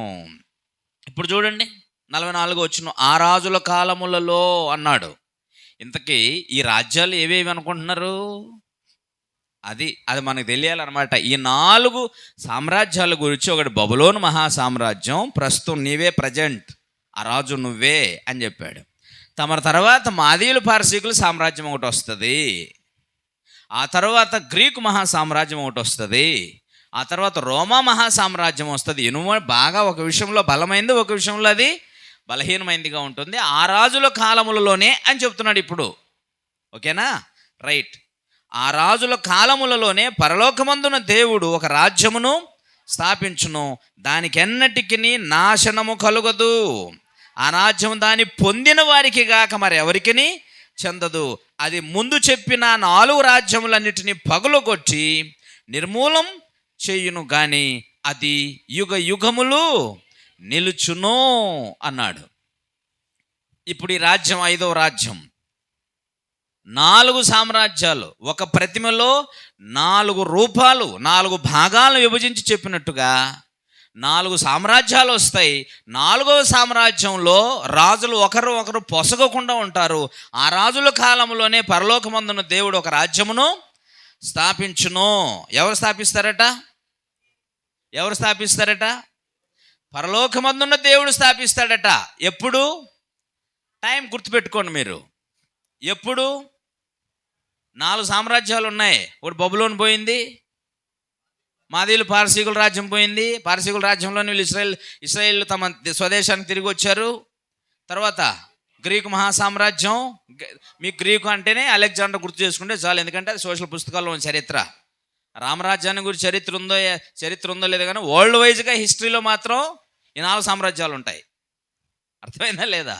ఇప్పుడు చూడండి 44 వచ్చిన ఆ రాజుల కాలములలో అన్నాడు. ఇంతకీ ఈ రాజ్యాలు ఏవేవి అనుకుంటున్నారు? అది మనకు తెలియాలన్నమాట. ఈ 4 సామ్రాజ్యాల గురించి ఒకటి బబులోను మహాసామ్రాజ్యం, ప్రస్తుతం నీవే ప్రజెంట్ ఆ రాజు నువ్వే అని చెప్పాడు. తమ తర్వాత మాదీయులు పారసీకులు సామ్రాజ్యం ఒకటి వస్తుంది. ఆ తర్వాత గ్రీకు మహాసామ్రాజ్యం ఒకటి వస్తుంది. ఆ తర్వాత రోమా మహాసామ్రాజ్యం వస్తుంది. ఇనుము బాగా ఒక విషయంలో బలమైంది, ఒక విషయంలో అది బలహీనమైందిగా ఉంటుంది. ఆ రాజుల కాలములలోనే అని చెప్తున్నాడు ఇప్పుడు. ఓకేనా? రైట్. ఆ రాజుల కాలములలోనే పరలోకమందున దేవుడు ఒక రాజ్యమును స్థాపించును, దానికి ఎన్నటికి నాశనము కలుగదు. ఆ రాజ్యం దాన్ని పొందిన వారికి గాక మరి ఎవరికిని చెందదు. అది ముందు చెప్పిన 4 రాజ్యములన్నిటినీ పగులగొట్టి నిర్మూలం చేయును, కానీ అది యుగ యుగములు నిలుచును అన్నాడు. ఇప్పుడు ఈ రాజ్యం 5వ రాజ్యం. 4 సామ్రాజ్యాలు, ఒక ప్రతిమలో 4 రూపాలు, 4 భాగాలను విభజించి చెప్పినట్టుగా 4 సామ్రాజ్యాలు వస్తాయి. 4వ సామ్రాజ్యంలో రాజులు ఒకరు పొసగకుండా ఉంటారు. ఆ రాజుల కాలంలోనే పరలోకమందున దేవుడు ఒక రాజ్యమును స్థాపించును. ఎవరు స్థాపిస్తారట? పరలోకమందున్న దేవుడు స్థాపిస్తాడట. ఎప్పుడు? టైం గుర్తుపెట్టుకోండి మీరు. ఎప్పుడు? 4 సామ్రాజ్యాలు ఉన్నాయి. ఒకటి బబులోను పోయింది, మాదీయులు పారసీకుల రాజ్యం పోయింది. పారసీకుల రాజ్యంలోని వీళ్ళు ఇస్రాయేల్ తమ స్వదేశానికి తిరిగి వచ్చారు. తర్వాత గ్రీకు మహాసామ్రాజ్యం. మీకు గ్రీకు అంటేనే అలెగ్జాండర్ గుర్తు చేసుకుంటే చాలు, ఎందుకంటే అది సోషల్ పుస్తకాల్లో ఉన్న చరిత్ర. రామరాజ్యాన్ని గురించి చరిత్ర ఉందో లేదో కానీ వరల్డ్ వైజ్గా హిస్టరీలో మాత్రం ఈ 4 సామ్రాజ్యాలు ఉంటాయి. అర్థమైందా లేదా?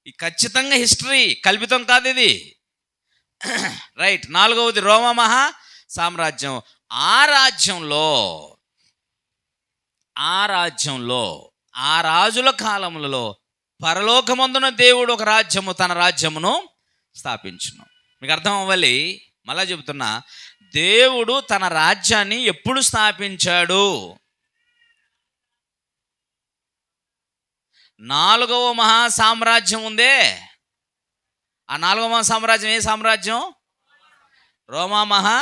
ఈ ఖచ్చితంగా హిస్టరీ, కల్పితం కాదు ఇది. రైట్. 4వది రోమా మహా సామ్రాజ్యం. ఆ రాజ్యంలో ఆ రాజుల కాలములలో పరలోకమందున దేవుడు ఒక రాజ్యము, తన రాజ్యమును స్థాపించును. మీకు అర్థం అవ్వాలి. మళ్ళా చెబుతున్నా, దేవుడు తన రాజ్యాన్ని ఎప్పుడు స్థాపించాడు? 4వ మహా సామ్రాజ్యం ఉందే, ఆ 4వ మహా సామ్రాజ్యం ఏ సామ్రాజ్యం? రోమా మహా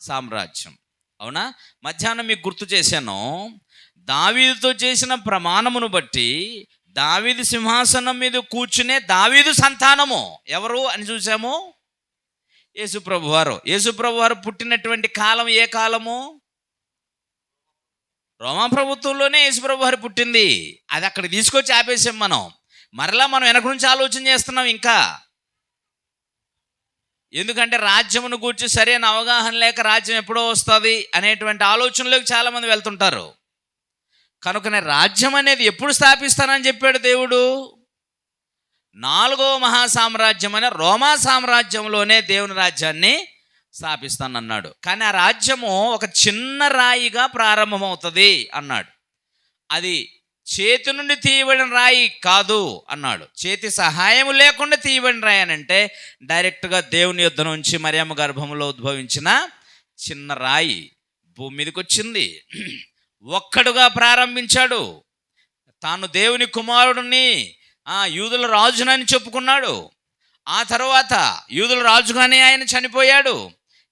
సామ్రాజ్యం. అవునా? మధ్యాహ్నం మీకు గుర్తు చేశాను, దావీదుతో చేసిన ప్రమాణమును బట్టి దావీదు సింహాసనం మీద కూర్చునే దావీదు సంతానము ఎవరు అని చూసాము? యేసుప్రభు వారు పుట్టినటువంటి కాలం ఏ కాలము? రోమా ప్రభుత్వంలోనే యేసుప్రభు వారు పుట్టింది. అది అక్కడ తీసుకొచ్చి ఆపేసాం మనం. మరలా మనం వెనక నుంచి ఆలోచన చేస్తున్నాం ఇంకా. ఎందుకంటే రాజ్యమును గూర్చి సరైన అవగాహన లేక రాజ్యం ఎప్పుడో వస్తుంది అనేటువంటి ఆలోచనలోకి చాలామంది వెళ్తుంటారు. కనుకనే రాజ్యం అనేది ఎప్పుడు స్థాపిస్తానని చెప్పాడు దేవుడు? 4వ మహాసామ్రాజ్యం అనే రోమా సామ్రాజ్యంలోనే దేవుని రాజ్యాన్ని స్థాపిస్తానన్నాడు. కానీ ఆ రాజ్యము ఒక చిన్న రాయిగా ప్రారంభమవుతుంది అన్నాడు. అది చేతి నుండి తీయబడిన రాయి కాదు అన్నాడు. చేతి సహాయం లేకుండా తీయబడిన రాయి అని అంటే డైరెక్ట్గా దేవుని యొద్ద నుంచి మరియమ్మ గర్భంలో ఉద్భవించిన చిన్న రాయి భూమి మీదకి వచ్చింది. ఒక్కడుగా ప్రారంభించాడు. తాను దేవుని కుమారుడిని, యూదుల రాజునని చెప్పుకున్నాడు. ఆ తర్వాత యూదుల రాజుగానే ఆయన చనిపోయాడు.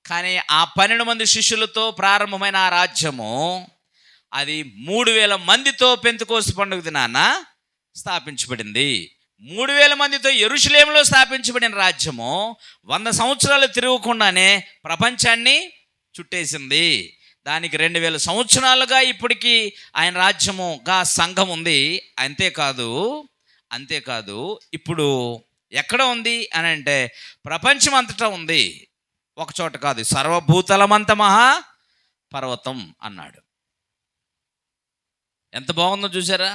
కానీ ఆ 12 మంది శిష్యులతో ప్రారంభమైన ఆ రాజ్యము అది 3000 మందితో పెంతెకోస్తు పండుగ దినాన స్థాపించబడింది. 3000 మందితో యెరూషలేములో స్థాపించబడిన రాజ్యము 100 సంవత్సరాలు తిరగకుండానే ప్రపంచాన్ని చుట్టేసింది. దానికి 2000 సంవత్సరాలుగా ఇప్పటికీ ఆయన రాజ్యముగా సంఘం ఉంది. అంతేకాదు ఇప్పుడు ఎక్కడ ఉంది అని అంటే ప్రపంచం అంతటా ఉంది, ఒక చోట కాదు. సర్వభూతలమంత మహా పర్వతం అన్నాడు. ఎంత బాగుందో చూసారా?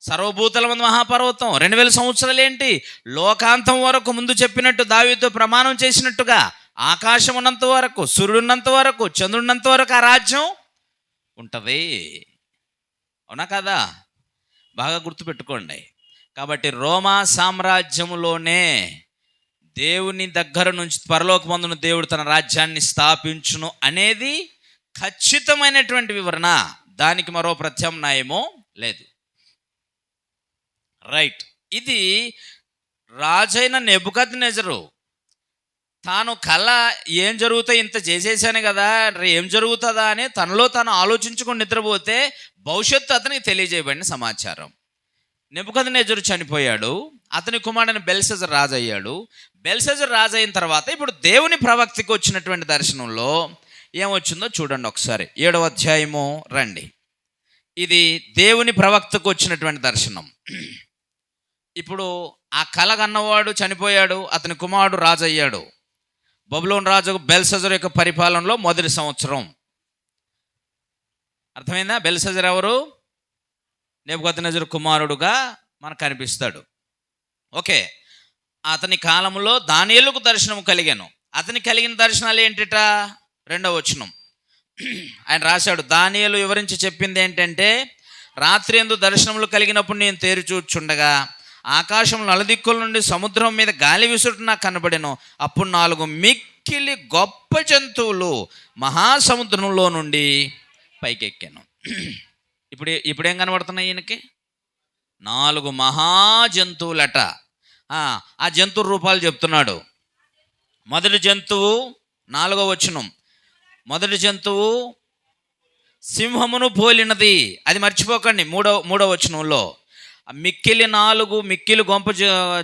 సర్వభూతలమంత మహాపర్వతం. 2000 సంవత్సరాలు ఏంటి, లోకాంతం వరకు ముందు చెప్పినట్టు దావీదుతో ప్రమాణం చేసినట్టుగా ఆకాశం ఉన్నంత వరకు, సూర్యుడున్నంత వరకు, చంద్రుడినంత వరకు ఆ రాజ్యం ఉంటుంది. అవునా కదా? బాగా గుర్తుపెట్టుకోండి. కాబట్టి రోమా సామ్రాజ్యములోనే దేవుని దగ్గర నుంచి పరలోకమందున దేవుడు తన రాజ్యాన్ని స్థాపించును అనేది ఖచ్చితమైనటువంటి వివరణ. దానికి మరో ప్రత్యామ్నాయమో లేదు. రైట్. ఇది రాజైన నెబుకద్నెజరు తాను కళ ఏం జరుగుతాయి, ఇంత చేసేసాను కదా, ఏం జరుగుతుందా అని తనలో తాను ఆలోచించుకొని నిద్రపోతే భవిష్యత్తు అతనికి తెలియజేయబడిన సమాచారం. నెబుకద్నెజరు చనిపోయాడు, అతని కుమారుడైన బెల్షస్సర్ రాజు అయ్యాడు. బెల్షస్సర్ రాజు అయిన తర్వాత ఇప్పుడు దేవుని ప్రవక్తకి వచ్చినటువంటి దర్శనంలో ఏమొచ్చిందో చూడండి ఒకసారి. 7వ అధ్యాయము రండి. ఇది దేవుని ప్రవక్తకు వచ్చినటువంటి దర్శనం. ఇప్పుడు ఆ కల కన్నవాడు చనిపోయాడు, అతని కుమారుడు రాజు అయ్యాడు. బబులోను రాజు బెల్షస్సర్ యొక్క పరిపాలనలో మొదటి సంవత్సరం. అర్థమైందా? బెల్షస్సరు ఎవరు? నెబుకద్నెజరు కుమారుడుగా మనకు కనిపిస్తాడు. ఓకే, అతని కాలంలో దానియేలుకు దర్శనం కలిగాను. అతని కలిగిన దర్శనాలు ఏంటిట? 2వ వచనం ఆయన రాశాడు. దానియేలు వివరించి చెప్పింది ఏంటంటే, రాత్రి యందు దర్శనములు కలిగినప్పుడు నేను తేరి చూచుండగా ఆకాశం నలుదిక్కుల నుండి సముద్రం మీద గాలి విసురుట నాకు కనబడెను. అప్పుడు 4 మిక్కిలి గొప్ప జంతువులు మహాసముద్రంలో నుండి పైకెక్కాను. ఇప్పుడేం కనబడుతున్నాయి ఈయనకి? 4 మహాజంతువులట. ఆ జంతువు రూపాలు చెప్తున్నాడు. మొదటి జంతువు 4వ వచనం, మొదటి జంతువు సింహమును పోలినది. అది మర్చిపోకండి. మూడవ వచనంలో మిక్కిలి గొంప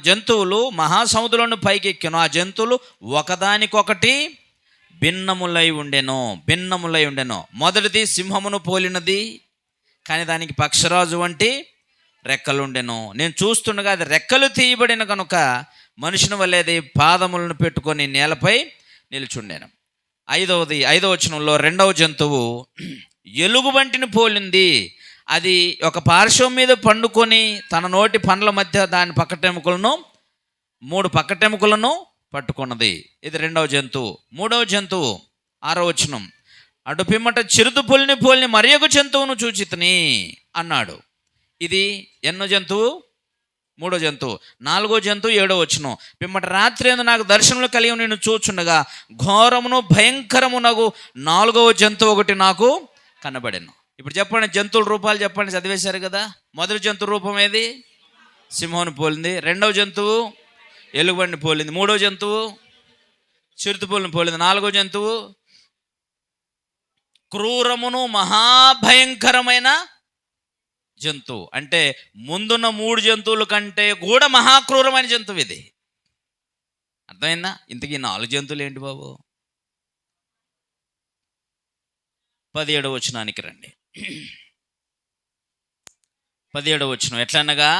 జంతువులు మహాసముద్రంలో పైకెక్కెను. ఆ జంతువులు ఒకదానికొకటి భిన్నములై ఉండెను. మొదటిది సింహమును పోలినది, కానీ దానికి పక్షరాజు వంటి రెక్కలుండెను. నేను చూస్తుండగా అది రెక్కలు తీయబడిన కనుక మనుషుని వల్లేది పాదములను పెట్టుకొని నేలపై నిల్చుండెను. 5వ వచనంలో 2వ జంతువు ఎలుగుబంటిని పోలింది. అది ఒక పార్శ్వం మీద పండుకొని తన నోటి పండ్ల మధ్య దాని పక్కటెముకలను 3 పక్కటెముకలను పట్టుకున్నది. ఇది 2వ జంతువు. 3వ జంతువు 6వ వచనం, అటు పిమ్మట చిరుత పులిని పోలిని మరి ఒక జంతువును చూచితిని అన్నాడు. ఇది ఎన్నో జంతువు? 3వ జంతువు. 4వ జంతువు 7వ వచనం, పిమ్మట రాత్రి యందు నాకు దర్శనములు కలిగి నేను చూచుండగా ఘోరమును భయంకరమునగు 4వ జంతువు ఒకటి నాకు కనబడెను. ఇప్పుడు చెప్పండి, జంతువుల రూపాలు చెప్పండి. చదివేశారు కదా. మొదటి జంతువు రూపం ఏది? సింహమును పోలింది. 2వ జంతువు ఎలుగుబండిని పోలింది. 3వ జంతువు చిరుతపులిని పోలింది. 4వ జంతువు క్రూరమును మహాభయంకరమైన జంతువు. అంటే ముందున్న 3 జంతువుల కంటే కూడా మహాక్రూరమైన జంతువు ఇది. అర్థమైందా? ఇంతకీ 4 జంతువులు ఏంటి బాబు? 17వ వచనానికి రండి. 17వ వచనం ఎట్లనగా,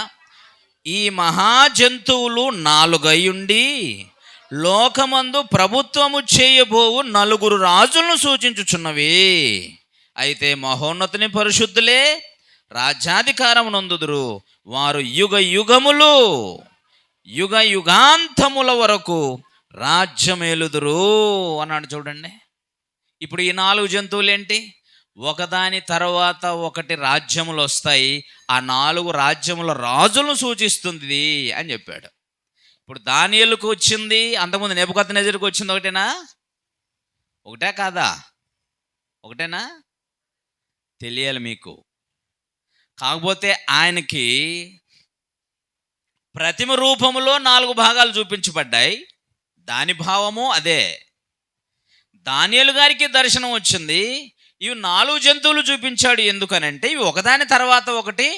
ఈ మహాజంతువులు 4 అయ్యుండి లోకమందు ప్రభుత్వము చేయబోవు 4 రాజులను సూచించుచున్నవి. అయితే మహోన్నతుని పరిశుద్ధులే రాజ్యాధికారం నొందుదురు. వారు యుగ యుగాంతముల వరకు రాజ్యమేలుదురు అన్నాడు. చూడండి, ఇప్పుడు ఈ 4 జంతువులు ఏంటి? ఒకదాని తర్వాత ఒకటి రాజ్యములు వస్తాయి. ఆ 4 రాజ్యముల రాజులను సూచిస్తుంది అని చెప్పాడు. ఇప్పుడు దానియేలుకు వచ్చింది, అంతకుముందు నెబుకద్నెజరుకు వచ్చింది ఒకటేనా? ఒకటే కాదా? ఒకటేనా? తెలియాలి మీకు. కాకపోతే ఆయనకి ప్రతిమ రూపములో 4 భాగాలు చూపించబడ్డాయి. దాని భావము అదే. దానియేలు గారికి దర్శనం వచ్చింది. ఇవి 4 జంతువులు చూపించాడు. ఎందుకనంటే ఇవి ఒకదాని తర్వాత ఒకటి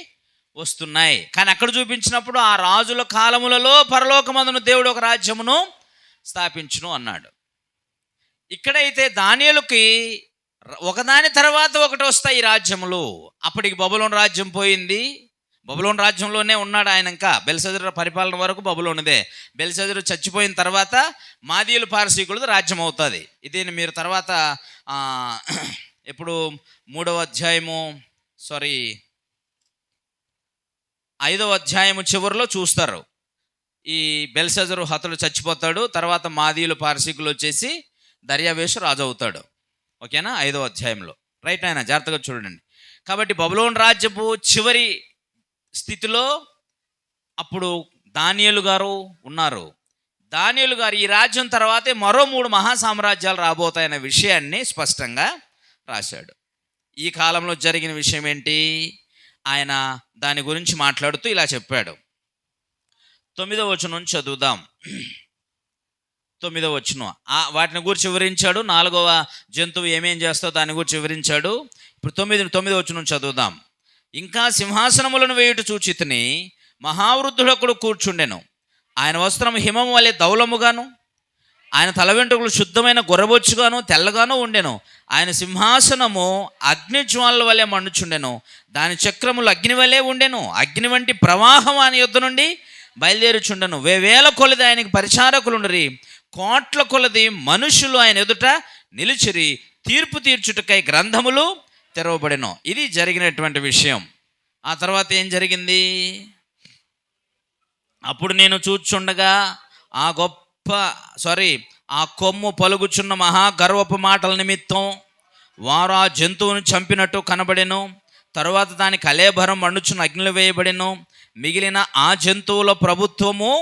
వస్తున్నాయి. కానీ అక్కడ చూపించినప్పుడు ఆ రాజుల కాలములలో పరలోకమందున దేవుడు ఒక రాజ్యమును స్థాపించును అన్నాడు. ఇక్కడైతే దానియేలుకి ఒకదాని తర్వాత ఒకటి వస్తాయి ఈ రాజ్యములు. అప్పటికి బబులోను రాజ్యం పోయింది. బబులోను రాజ్యంలోనే ఉన్నాడు ఆయన. ఇంకా బెల్షస్సరు పరిపాలన వరకు బబులోనిదే. బెల్షస్సరు చచ్చిపోయిన తర్వాత మాదీయులు పారసీకులది రాజ్యం అవుతుంది. ఇది మీరు తర్వాత ఎప్పుడు 5వ అధ్యాయము చివరిలో చూస్తారు. ఈ బెల్షస్సరు హతుడు చచ్చిపోతాడు. తర్వాత మాదీయులు పారసీకులు వచ్చేసి దర్యావేషు రాజు అవుతాడు. ఓకేనా? 5వ అధ్యాయంలో. రైట్ ఆయన జాగ్రత్తగా చూడండి. కాబట్టి బబులోను రాజ్యపు చివరి స్థితిలో అప్పుడు దానియేలు గారు ఉన్నారు. దానియేలు గారు ఈ రాజ్యం తర్వాతే మరో 3 మహాసామ్రాజ్యాలు రాబోతాయనే విషయాన్ని స్పష్టంగా రాశాడు. ఈ కాలంలో జరిగిన విషయం ఏంటి? ఆయన దాని గురించి మాట్లాడుతూ ఇలా చెప్పాడు. 9వ వచనం నుంచి చదువుదాం. 9వ వచనం వాటిని గురించి వివరించాడు. 4వ జంతువు ఏమేం చేస్తో దాని గురించి వివరించాడు. ఇప్పుడు 9వ వచనం చదువుదాం. ఇంకా సింహాసనములను వేయుట చూచితిని, మహావృద్ధుడొకడు కూర్చుండెను. ఆయన వస్త్రం హిమము వలె ధౌలముగాను, ఆయన తల వెంట్రుకలు శుద్ధమైన గొర్రెబొచ్చుగాను తెల్లగాను ఉండెను. ఆయన సింహాసనము అగ్నిజ్వాలల వలె మండుచుండెను. దాని చక్రములు అగ్ని వలె ఉండెను. అగ్ని వంటి ప్రవాహం ఆయన యుద్ధ నుండి బయలుదేరుచుండెను. వేవేల కొలది ఆయనకి పరిచారకులుండరి, కోట్ల కొలది మనుషులు ఆయన ఎదుట నిలిచిరి. తీర్పు తీర్చుటకై గ్రంథములు తెరవబడెను. ఇది జరిగినటువంటి విషయం. ఆ తర్వాత ఏం జరిగింది? అప్పుడు నేను చూచుండగా ఆ కొమ్ము పలుకుచున్న మహా గర్వపు మాటల నిమిత్తం వారు ఆ జంతువును చంపినట్టు కనబడెను. తరువాత దాని కళేబరం మండుచున్న అగ్నిలో వేయబడెను. మిగిలిన ఆ జంతువుల ప్రభుత్వము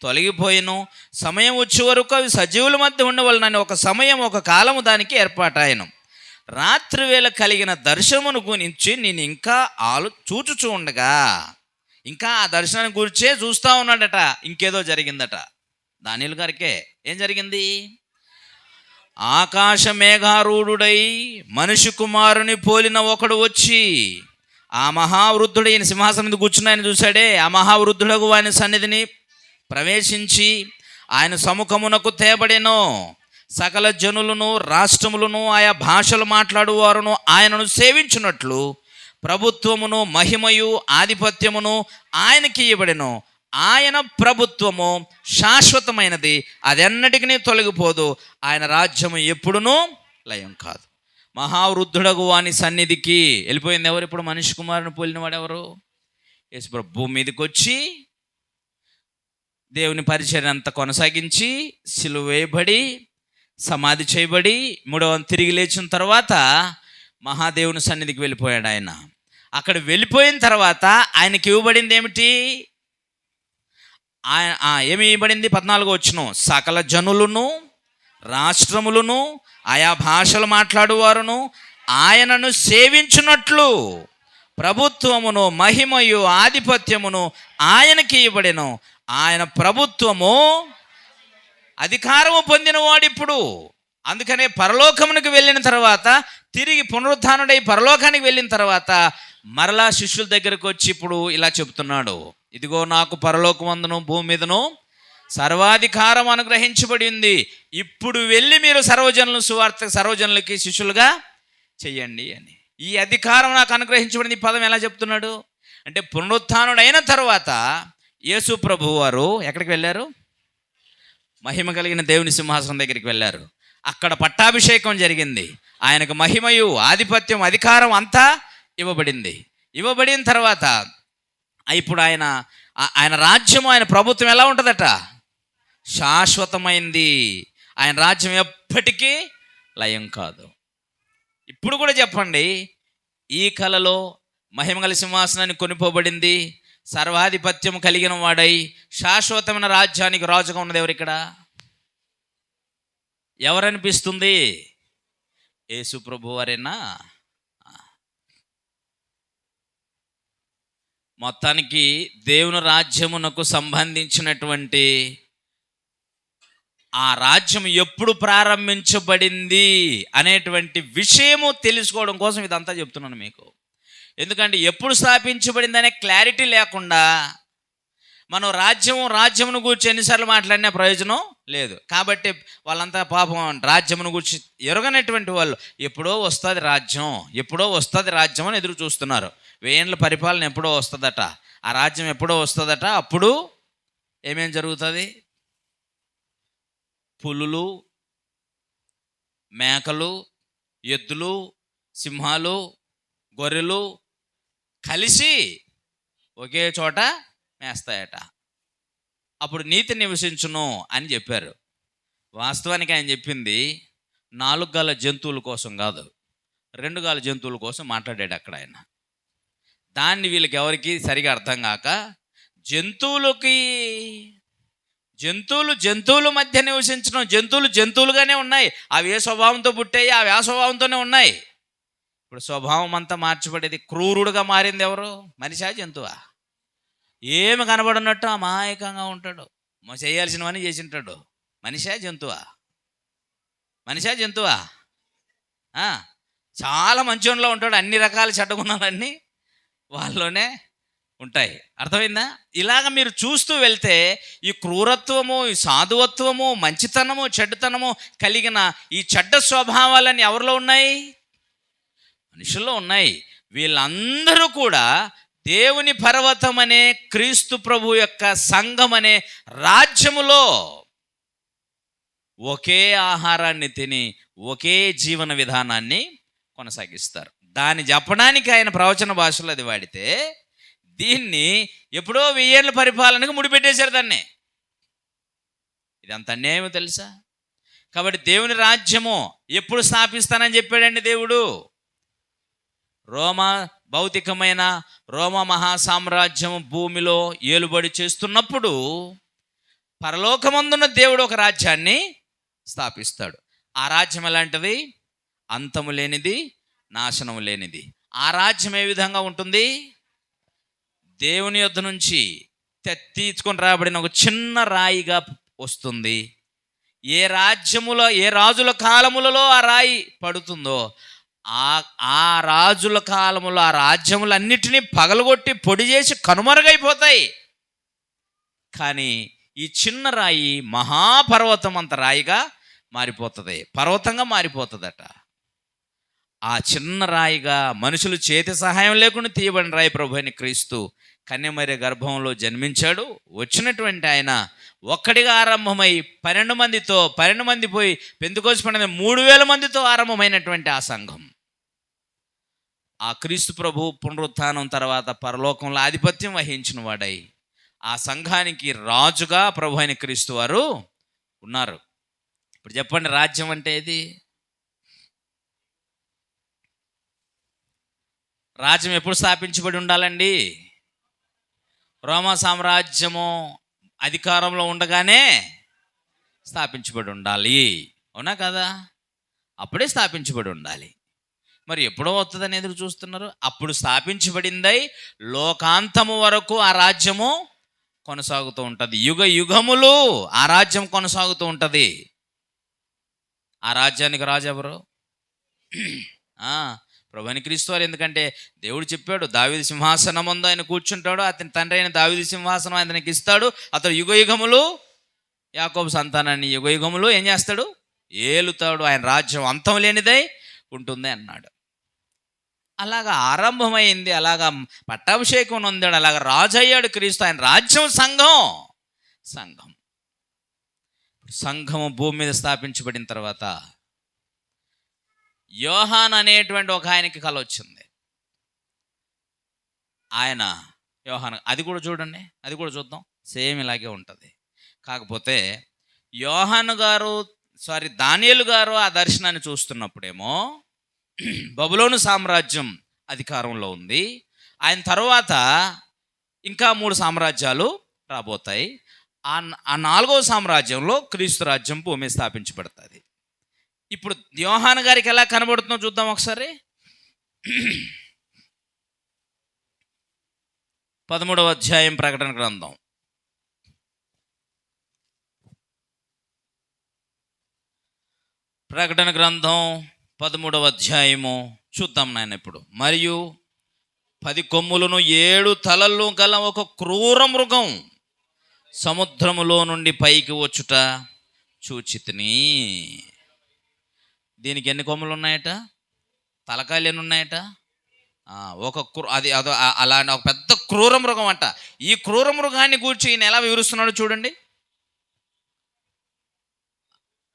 తొలగిపోయెను. సమయం వచ్చే వరకు అవి సజీవుల మధ్య ఉండవలనని ఒక సమయం, ఒక కాలము దానికి ఏర్పాటాయను. రాత్రి వేళ కలిగిన దర్శనమును గురించి నేను ఇంకా చూచుచూ ఉండగా, ఇంకా ఆ దర్శనాన్ని గురించే చూస్తూ ఉన్నాడట. ఇంకేదో జరిగిందట దానియేలు గారికే. ఏం జరిగింది? ఆకాశ మేఘారూఢుడై మనిషి కుమారుని పోలిన ఒకడు వచ్చి ఆ మహావృద్ధుడు, ఈయన సింహాసనం మీద కూర్చుని ఆయన చూశాడే, ఆ మహావృద్ధుడకు ఆయన సన్నిధిని ప్రవేశించి ఆయన సముఖమునకు తేబడెను. సకల జనులను, రాష్ట్రములను, ఆయా భాషలు మాట్లాడువారును ఆయనను సేవించున్నట్లు ప్రభుత్వమును, మహిమయు, ఆధిపత్యమును ఆయనకి ఇవ్వబడెను. ఆయన ప్రభుత్వము శాశ్వతమైనది, అదెన్నటికీ తొలగిపోదు. ఆయన రాజ్యము ఎప్పుడునూ లయం కాదు. మహావృద్ధుడగు వాని సన్నిధికి వెళ్ళిపోయింది ఎవరు? ఇప్పుడు మనిషి కుమారుని పోలిన వాడు ఎవరు? యేసుప్రభు భూమి మీదకి వచ్చి దేవుని పరిచర్య అంతా కొనసాగించి సిలువ వేయబడి సమాధి చేయబడి మూడవ తిరిగి లేచిన తర్వాత మహాదేవుని సన్నిధికి వెళ్ళిపోయాడు. ఆయన అక్కడ వెళ్ళిపోయిన తర్వాత ఆయనకి ఇవ్వబడింది ఏమిటి? ఏమి ఇవ్వబడింది? 14వ వచనం, సకల జనులను, రాష్ట్రములను, ఆయా భాషలు మాట్లాడువారును ఆయనను సేవించున్నట్లు ప్రభుత్వమును, మహిమయు, ఆధిపత్యమును ఆయనకి ఇవ్వబడెను. ఆయన ప్రభుత్వము, అధికారము పొందినవాడు ఇప్పుడు. అందుకనే పరలోకమునికి వెళ్ళిన తర్వాత, తిరిగి పునరుత్థానుడై పరలోకానికి వెళ్ళిన తర్వాత మరలా శిష్యుల దగ్గరకు వచ్చి ఇప్పుడు ఇలా చెప్తున్నాడు, ఇదిగో నాకు పరలోకమందును భూమి మీదను సర్వాధికారం అనుగ్రహించబడి ఉంది. ఇప్పుడు వెళ్ళి మీరు సర్వజనులకి శిష్యులుగా చెయ్యండి అని. ఈ అధికారం నాకు అనుగ్రహించబడింది. ఈ పదం ఎలా చెప్తున్నాడు అంటే, పునరుత్థానుడైన తర్వాత యేసు ప్రభు వారు ఎక్కడికి వెళ్ళారు? మహిమ కలిగిన దేవుని సింహాసనం దగ్గరికి వెళ్ళారు. అక్కడ పట్టాభిషేకం జరిగింది. ఆయనకు మహిమయు, ఆధిపత్యం, అధికారం అంతా ఇవ్వబడింది. ఇవ్వబడిన తర్వాత ఇప్పుడు ఆయన రాజ్యము, ఆయన ప్రభుత్వం ఎలా ఉంటుందట? శాశ్వతమైంది. ఆయన రాజ్యం ఎప్పటికీ లయం కాదు. ఇప్పుడు కూడా చెప్పండి, ఈ కలలో మహిమగల సింహాసనాన్ని కొనిపోబడింది, సర్వాధిపత్యం కలిగిన వాడై శాశ్వతమైన రాజ్యానికి రాజుగా ఉన్నది ఎవరు ఇక్కడ? ఎవరనిపిస్తుంది? యేసు ప్రభు వారేనా? మొత్తానికి దేవుని రాజ్యమునకు సంబంధించినటువంటి ఆ రాజ్యం ఎప్పుడు ప్రారంభించబడింది అనేటువంటి విషయము తెలుసుకోవడం కోసం ఇదంతా చెప్తున్నాను మీకు. ఎందుకంటే ఎప్పుడు స్థాపించబడింది అనే క్లారిటీ లేకుండా మనం రాజ్యమును గురించి ఎన్నిసార్లు మాట్లాడినా ప్రయోజనం లేదు. కాబట్టి వాళ్ళంతా పాపం రాజ్యమును గురించి ఎరగనటువంటి వాళ్ళు ఎప్పుడో వస్తుంది రాజ్యం అని ఎదురు చూస్తున్నారు. 1000 ఏళ్ళ పరిపాలన ఎప్పుడో వస్తుందట, ఆ రాజ్యం ఎప్పుడో వస్తుందట. అప్పుడు ఏమేం జరుగుతుంది? పులులు, మేకలు, ఎద్దులు, సింహాలు, గొర్రెలు కలిసి ఒకే చోట మేస్తాయట. అప్పుడు నీతి నివసించును అని చెప్పారు. వాస్తవానికి ఆయన చెప్పింది 4 గాల జంతువుల కోసం కాదు, 2 గాల జంతువుల కోసం మాట్లాడాడు అక్కడ ఆయన. దాన్ని వీళ్ళకి ఎవరికి సరిగా అర్థం కాక జంతువుల మధ్య నివసించడం, జంతువులుగానే ఉన్నాయి. అవి ఏ స్వభావంతో పుట్టాయి, అవి ఆ స్వభావంతోనే ఉన్నాయి. ఇప్పుడు స్వభావం అంతా మార్చబడేది, క్రూరుడుగా మారింది ఎవరు? మనిషా జంతువా? ఏమి కనబడినట్టు అమాయకంగా ఉంటాడు, చేయాల్సినవన్నీ చేసింటాడు. మనిషా జంతువా? చాలా మంచిలో ఉంటాడు, అన్ని రకాల చెడ్డ గుణాలన్నీ వాళ్ళలోనే ఉంటాయి. అర్థమైందా? ఇలాగ మీరు చూస్తూ వెళ్తే ఈ క్రూరత్వము, ఈ సాధువత్వము, మంచితనము, చెడ్డతనము కలిగిన ఈ చెడ్డ స్వభావాలన్నీ ఎవరిలో ఉన్నాయి? మనుషుల్లో ఉన్నాయి. వీళ్ళందరూ కూడా దేవుని పర్వతం అనే క్రీస్తు ప్రభు యొక్క సంఘం అనే రాజ్యములో ఒకే ఆహారాన్ని తిని ఒకే జీవన విధానాన్ని కొనసాగిస్తారు. దాన్ని చెప్పడానికి ఆయన ప్రవచన భాషలో అది వాడితే, దీన్ని ఎప్పుడో 1000 ఏళ్ళ పరిపాలనకు ముడిపెట్టేశారు దాన్ని. ఇది అంత అన్యాయమో తెలుసా? కాబట్టి దేవుని రాజ్యము ఎప్పుడు స్థాపిస్తానని చెప్పాడండి దేవుడు? రోమా భౌతికమైన రోమా మహాసామ్రాజ్యం భూమిలో ఏలుబడి చేస్తున్నప్పుడు పరలోకమందున్న దేవుడు ఒక రాజ్యాన్ని స్థాపిస్తాడు. ఆ రాజ్యం ఎలాంటిది? అంతము లేనిది, నాశనము లేనిది. ఆ రాజ్యం ఏ విధంగా ఉంటుంది? దేవుని యొద్ద నుంచి తీసుకొని రాబడిన ఒక చిన్న రాయిగా వస్తుంది. ఏ రాజ్యములో, ఏ రాజుల కాలములలో ఆ రాయి పడుతుందో ఆ రాజుల కాలములో ఆ రాజ్యములన్నిటినీ పగలగొట్టి పొడి చేసి కనుమరుగైపోతాయి. కానీ ఈ చిన్న రాయి మహాపర్వతం అంత రాయిగా మారిపోతుంది, పర్వతంగా మారిపోతుందట. ఆ చిన్న రాయిగా మనుషులు చేతి సహాయం లేకుండా తీయబడిన రాయి ప్రభు అయిన క్రీస్తు కన్యమర్య గర్భంలో జన్మించాడు. వచ్చినటువంటి ఆయన ఒక్కడిగా ఆరంభమై 12 మంది పోయి పెంతెకోస్తు పండుగ 3000 మందితో ఆరంభమైనటువంటి ఆ సంఘం, ఆ క్రీస్తు ప్రభు పునరుత్థానం తర్వాత పరలోకంలో ఆధిపత్యం వహించిన వాడై ఆ సంఘానికి రాజుగా ప్రభు అయిన క్రీస్తు వారు ఉన్నారు. ఇప్పుడు చెప్పండి, రాజ్యం అంటే ఏది? రాజ్యం ఎప్పుడు స్థాపించబడి ఉండాలండి? రోమా సామ్రాజ్యము అధికారంలో ఉండగానే స్థాపించబడి ఉండాలి, అవునా కదా? అప్పుడే స్థాపించబడి ఉండాలి. మరి ఎప్పుడో వస్తుందని ఎదురు చూస్తున్నారు? అప్పుడు స్థాపించబడిందై లోకాంతము వరకు ఆ రాజ్యము కొనసాగుతూ ఉంటుంది. యుగ యుగములు ఆ రాజ్యం కొనసాగుతూ ఉంటుంది. ఆ రాజ్యానికి రాజు ఎవరు? ప్రభువైన క్రీస్తు వారు. ఎందుకంటే దేవుడు చెప్పాడు, దావీదు సింహాసనం ముందు ఆయన కూర్చుంటాడు, అతని తండ్రి అయిన దావీదు సింహాసనం ఆయనకి ఇస్తాడు, అతడు యుగ యుగములు యాకోబు సంతానాన్ని యుగ యుగములు ఏం చేస్తాడు? ఏలుతాడు. ఆయన రాజ్యం అంతం లేనిదై ఉంటుంది అన్నాడు. అలాగా ఆరంభమైంది, అలాగా పట్టాభిషేకం పొందాడు, అలాగా రాజు అయ్యాడు క్రీస్తు. ఆయన రాజ్యం సంఘము భూమి మీద స్థాపించబడిన తర్వాత యోహాన్ అనేటువంటి ఒక ఆయనకి కల వచ్చింది. ఆయన యోహాన్, అది కూడా చూడండి, అది కూడా చూద్దాం, సేమ్ ఇలాగే ఉంటుంది. కాకపోతే దానియేలు గారు ఆ దర్శనాన్ని చూస్తున్నప్పుడేమో బబులోను సామ్రాజ్యం అధికారంలో ఉంది. ఆయన తర్వాత ఇంకా 3 సామ్రాజ్యాలు రాబోతాయి. ఆ 4వ సామ్రాజ్యంలో క్రీస్తు రాజ్యం భూమి స్థాపించబడుతుంది. ఇప్పుడు యోహాను గారికి ఎలా కనబడుతుందో చూద్దాం ఒకసారి. 13వ అధ్యాయం ప్రకటన గ్రంథం. ప్రకటన గ్రంథం 13వ అధ్యాయము చూద్దాం నాయన. ఇప్పుడు మరియు 10 కొమ్ములను 7 తలలు గల ఒక క్రూర మృగం సముద్రములో నుండి పైకి వచ్చుట చూచితిని. దీనికి ఎన్ని కొమ్ములు ఉన్నాయట? తలకాయలు ఎన్ని ఉన్నాయట? అలాంటి ఒక పెద్ద క్రూర మృగం అంట. ఈ క్రూర మృగాన్ని గూర్చి ఈయన ఎలా వివరిస్తున్నాడు చూడండి.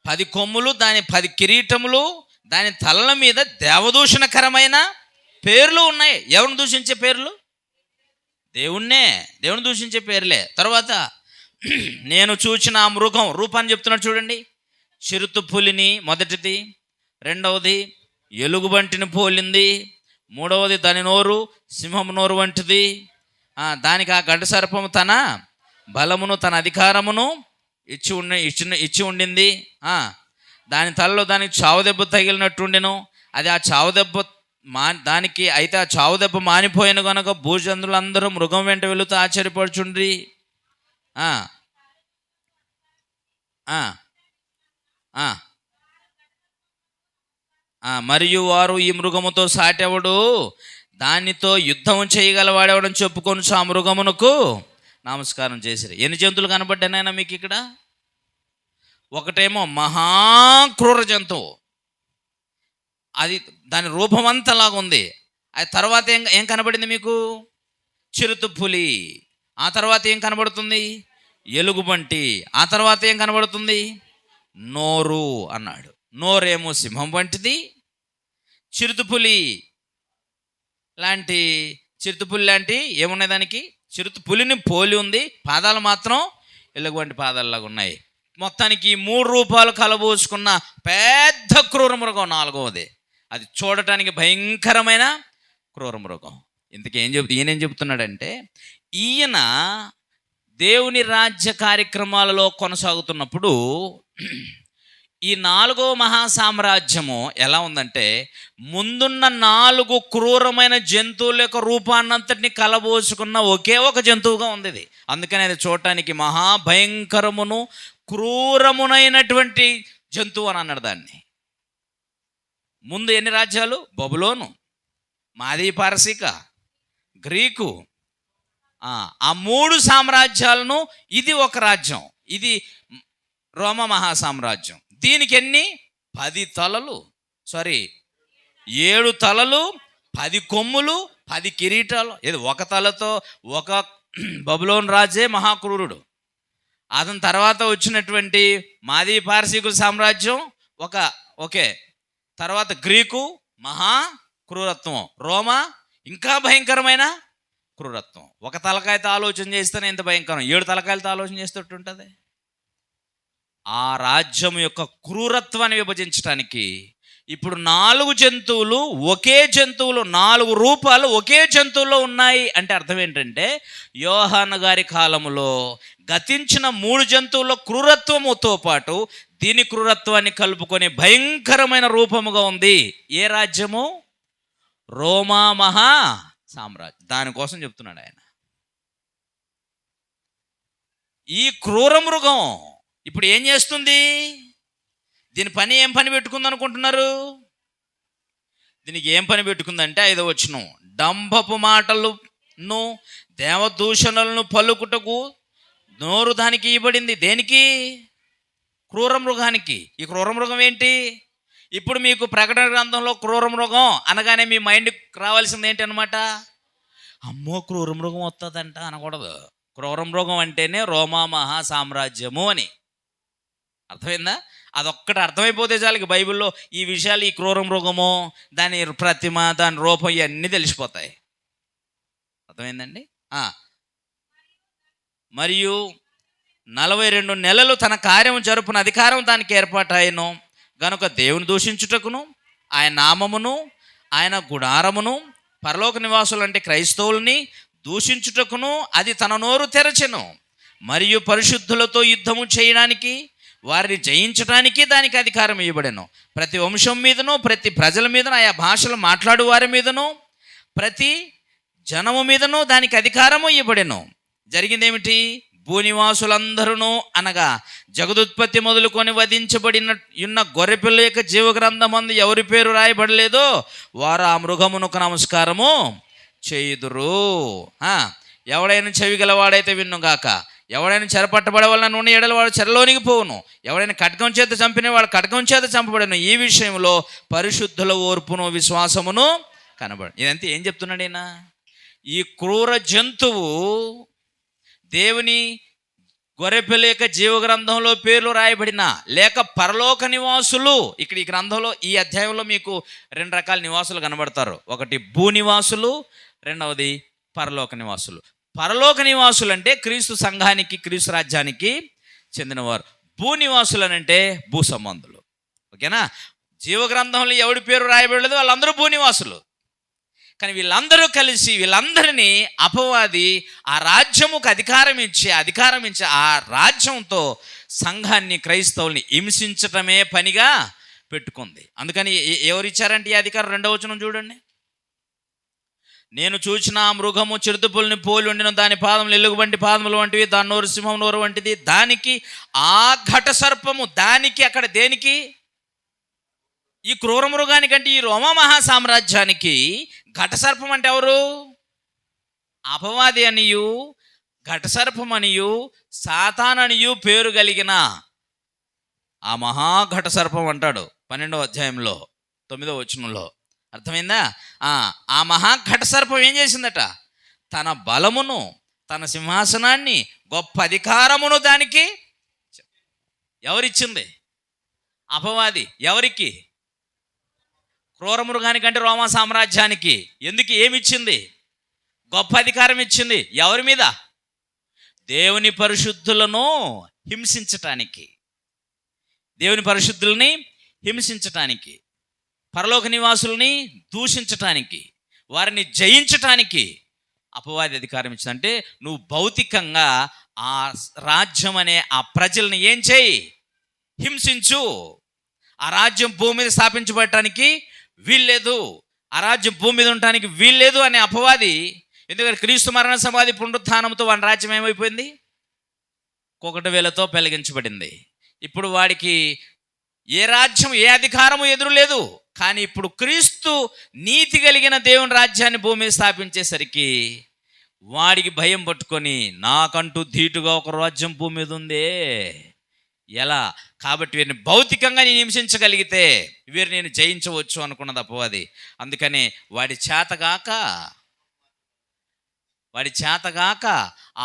10 కొమ్ములు, దాని 10 కిరీటములు, దాని తలల మీద దేవదూషణకరమైన పేర్లు ఉన్నాయి. ఎవరిని దూషించే పేర్లు? దేవుని దూషించే పేర్లే. తర్వాత నేను చూచిన ఆ మృగం రూపాన్ని చెప్తున్నాడు చూడండి. చిరుత పులిని మొదటిది, రెండవది ఎలుగుబంటిని పోలింది, మూడవది దాని నోరు సింహం నోరు వంటిది. దానికి ఆ గడ్డ సర్పము తన బలమును తన అధికారమును ఇచ్చి ఉండింది. దాని తలలో దానికి చావు దెబ్బ తగిలినట్టుండెను. అది ఆ చావు దెబ్బ దానికి అయితే ఆ చావు దెబ్బ మానిపోయిన కనుక భూజంతులందరూ మృగం వెంట వెళుతూ ఆశ్చర్యపడుచుండ్రి. మరియు వారు ఈ మృగముతో సాటెవడు, దానితో యుద్ధం చేయగలవాడెవడని చెప్పుకొని ఆ మృగమునకు నమస్కారం చేసిరి. ఎన్ని జంతువులు కనబడ్డానైనా మీకు ఇక్కడ? ఒకటేమో మహాక్రూర జంతువు, అది దాని రూపం అంతలాగా ఉంది. అది తర్వాత ఏం కనబడింది మీకు? చిరుత పులి. ఆ తర్వాత ఏం కనబడుతుంది? ఎలుగుబంటి. ఆ తర్వాత ఏం కనబడుతుంది? నోరు అన్నాడు. నోరేమో సింహం వంటిది, చిరుత పులి లాంటి చిరుతపులి లాంటి ఏమున్నాయి దానికి, చిరుతపులిని పోలి ఉంది, పాదాలు మాత్రం ఎలుగుబంటి పాదాలలాగా ఉన్నాయి. మొత్తానికి 3 రూపాలు కలబోసుకున్న పెద్ద క్రూర మృగం 4వది. అది చూడటానికి భయంకరమైన క్రూర మృగం. ఈయనేం చెబుతున్నాడంటే, ఈయన దేవుని రాజ్య కార్యక్రమాలలో కొనసాగుతున్నప్పుడు ఈ 4వ మహాసామ్రాజ్యము ఎలా ఉందంటే, ముందున్న 4 క్రూరమైన జంతువుల యొక్క రూపాన్నంతటిని కలబోసుకున్న ఒకే ఒక జంతువుగా ఉంది ఇది. అందుకని అది చూడటానికి మహాభయంకరమును క్రూరమునైనటువంటి జంతువు అని అన్నాడు దాన్ని. ముందు ఎన్ని రాజ్యాలు? బబులోను, మాదీ పారసీక, గ్రీకు, ఆ 3 సామ్రాజ్యాలను, ఇది ఒక రాజ్యం, ఇది రోమ మహాసామ్రాజ్యం. దీనికి ఎన్ని? 10 తలలు, 7 తలలు, 10 కొమ్ములు, 10 కిరీటాలు. ఇది ఒక తలతో ఒక బబులోను రాజే మహాక్రూరుడు. అతని తర్వాత వచ్చినటువంటి మాదీ పారసీకుల సామ్రాజ్యం ఒకే, తర్వాత గ్రీకు మహా క్రూరత్వం, రోమా ఇంకా భయంకరమైన క్రూరత్వం. ఒక తలకాయతో ఆలోచన చేస్తేనే ఎంత భయంకరం, 7 తలకాయలతో ఆలోచన చేస్తూ ఉంటుంది. ఆ రాజ్యం యొక్క క్రూరత్వాన్ని విభజించడానికి ఇప్పుడు 4 జంతువులు ఒకే జంతువులు, 4 రూపాలు ఒకే జంతువులో ఉన్నాయి. అంటే అర్థం ఏంటంటే, యోహాను గారి కాలములో గతించిన 3 జంతువుల క్రూరత్వముతో పాటు దీని క్రూరత్వాన్ని కలుపుకొని భయంకరమైన రూపముగా ఉంది. ఏ రాజ్యము? రోమా మహా సామ్రాజ్యం. దానికోసం చెప్తున్నాడు ఆయన. ఈ క్రూర మృగం ఇప్పుడు ఏం చేస్తుంది? దీని పని ఏం పని పెట్టుకుంది అనుకుంటున్నారు? దీనికి ఏం పని పెట్టుకుందంటే 5వ వచనం, డంబపు మాటలను దేవదూషణలను పలుకుటకు నోరు దానికి ఇవ్వబడింది. దేనికి? క్రూర మృగానికి. ఈ క్రూర మృగం ఏంటి? ఇప్పుడు మీకు ప్రకటన గ్రంథంలో క్రూర మృగం అనగానే మీ మైండ్కి రావాల్సింది ఏంటి అనమాట? అమ్మో క్రూర మృగం వస్తుందంట అనకూడదు. క్రూర మృగం అంటేనే రోమా మహా సామ్రాజ్యము అని. అర్థమైందా? అదొక్కటి అర్థమైపోతే చాలు బైబిల్లో ఈ విషయాలు, ఈ క్రూర మృగము, దాని ప్రతిమ, దాని రూపం, ఇవన్నీ తెలిసిపోతాయి. అర్థమైందండి? మరియు 42 నెలలు తన కార్యం జరుపున అధికారం దానికి ఏర్పాటాయను గనుక దేవుని దూషించుటకును, ఆయన నామమును, ఆయన గుడారమును, పరలోక నివాసులు అంటే క్రైస్తవుల్ని దూషించుటకును అది తన నోరు తెరచెను. మరియు పరిశుద్ధులతో యుద్ధము చేయడానికి, వారిని జయించడానికి దానికి అధికారం ఇవ్వబడెను. ప్రతి వంశం మీదను, ప్రతి ప్రజల మీదను, ఆయా భాషలు మాట్లాడు వారి మీదను, ప్రతి జనము మీదను దానికి అధికారము ఇవ్వబడెను. జరిగిందేమిటి? భూనివాసులందరూ అనగా జగదుత్పత్తి మొదలుకొని వధించబడిన గొర్రెపిల్ల యొక్క జీవగ్రంథమందు ఎవరి పేరు రాయబడలేదో వారు ఆ మృగమునకు నమస్కారము చేయుదురు. ఎవడైనా చెవి గలవాడైతే విన్నుగాక. ఎవడైనా చెరపట్టబడే వలన నూనె ఎడల వాడు చెరలోనికి పోవును. ఎవడైనా ఖడ్గం చేత చంపిన వాడు ఖడ్గం చేత చంపబడను. ఈ విషయంలో పరిశుద్ధుల ఓర్పును విశ్వాసమును కనబడు. ఇదంతా ఏం చెప్తున్నాడు ఈయన? ఈ క్రూర జంతువు దేవుని గొర్రెపిల్ల యొక్క జీవగ్రంథంలో పేర్లు రాయబడిన లేక పరలోక నివాసులు. ఇక్కడ ఈ గ్రంథంలో, ఈ అధ్యాయంలో మీకు 2 రకాల నివాసులు కనబడతారు. ఒకటి భూనివాసులు, రెండవది పరలోక నివాసులు. పరలోక నివాసులు అంటే క్రీస్తు సంఘానికి, క్రీస్తు రాజ్యానికి చెందినవారు. భూనివాసులు అంటే భూ సంబంధులు. ఓకేనా? జీవగ్రంథంలో ఎవడి పేరు రాయబడలేదు వాళ్ళందరూ భూనివాసులు. కానీ వీళ్ళందరూ కలిసి వీళ్ళందరినీ అపవాది ఆ రాజ్యముకు అధికారం ఇచ్చి ఆ రాజ్యంతో సంఘాన్ని, క్రైస్తవుల్ని హింసించటమే పనిగా పెట్టుకుంది. అందుకని ఎవరు ఇచ్చారంటే ఈ అధికారం? 2వ వచనం చూడండి. నేను చూచిన ఆ మృగము చిరుతపులిని పోలి ఉండిన, దాని పాదములు ఎలుగుబంటి పాదములు వంటివి, దాని నోరు సింహం నోరు వంటిది. దానికి ఆ ఘట సర్పము, దానికి అక్కడ దేనికి? ఈ క్రూర మృగానికంటే ఈ రోమా మహాసామ్రాజ్యానికి ఘటసర్పం అంటే ఎవరు? అపవాది అనియు, ఘటసర్పం అనియు, సాతాననియు పేరు కలిగిన ఆ మహాఘటసర్పం అంటాడు 12వ అధ్యాయంలో 9వ వచనంలో. అర్థమైందా? ఆ మహాఘటసర్పం ఏం చేసిందట? తన బలమును, తన సింహాసనాన్ని, గొప్ప అధికారమును దానికి ఎవరిచ్చింది? అపవాది. ఎవరికి? క్రూర మృగానికంటే రోమా సామ్రాజ్యానికి. ఎందుకు? ఏమిచ్చింది? గొప్ప అధికారం ఇచ్చింది. ఎవరి మీద? దేవుని పరిశుద్ధులను హింసించటానికి, దేవుని పరిశుద్ధుల్ని హింసించటానికి, పరలోక నివాసుల్ని దూషించటానికి, వారిని జయించటానికి అపవాది అధికారం ఇచ్చిందంటే నువ్వు భౌతికంగా ఆ రాజ్యం అనే ఆ ప్రజల్ని ఏం చేయి? హింసించు. ఆ రాజ్యం భూమి మీద స్థాపించబడటానికి వీల్లేదు, ఆ రాజ్యం భూమి మీద ఉండటానికి వీల్లేదు అనే అపవాది. ఎందుకంటే క్రీస్తు మరణ సమాధి పునరుత్థానంతో వాడి రాజ్యం ఏమైపోయింది? కుకట వేలతో పెళ్లిగించబడింది. ఇప్పుడు వాడికి ఏ రాజ్యం, ఏ అధికారము ఎదురు లేదు. కానీ ఇప్పుడు క్రీస్తు నీతి కలిగిన దేవుని రాజ్యాన్ని భూమి మీద స్థాపించేసరికి వాడికి భయం పట్టుకొని, నాకంటూ ధీటుగా ఒక రాజ్యం భూమి మీద ఉందే, ఎలా? కాబట్టి వీరిని భౌతికంగా నేను హింసించగలిగితే వీరిని నేను జయించవచ్చు అనుకున్నది అపవాది. అందుకనే వాడి చేతగాక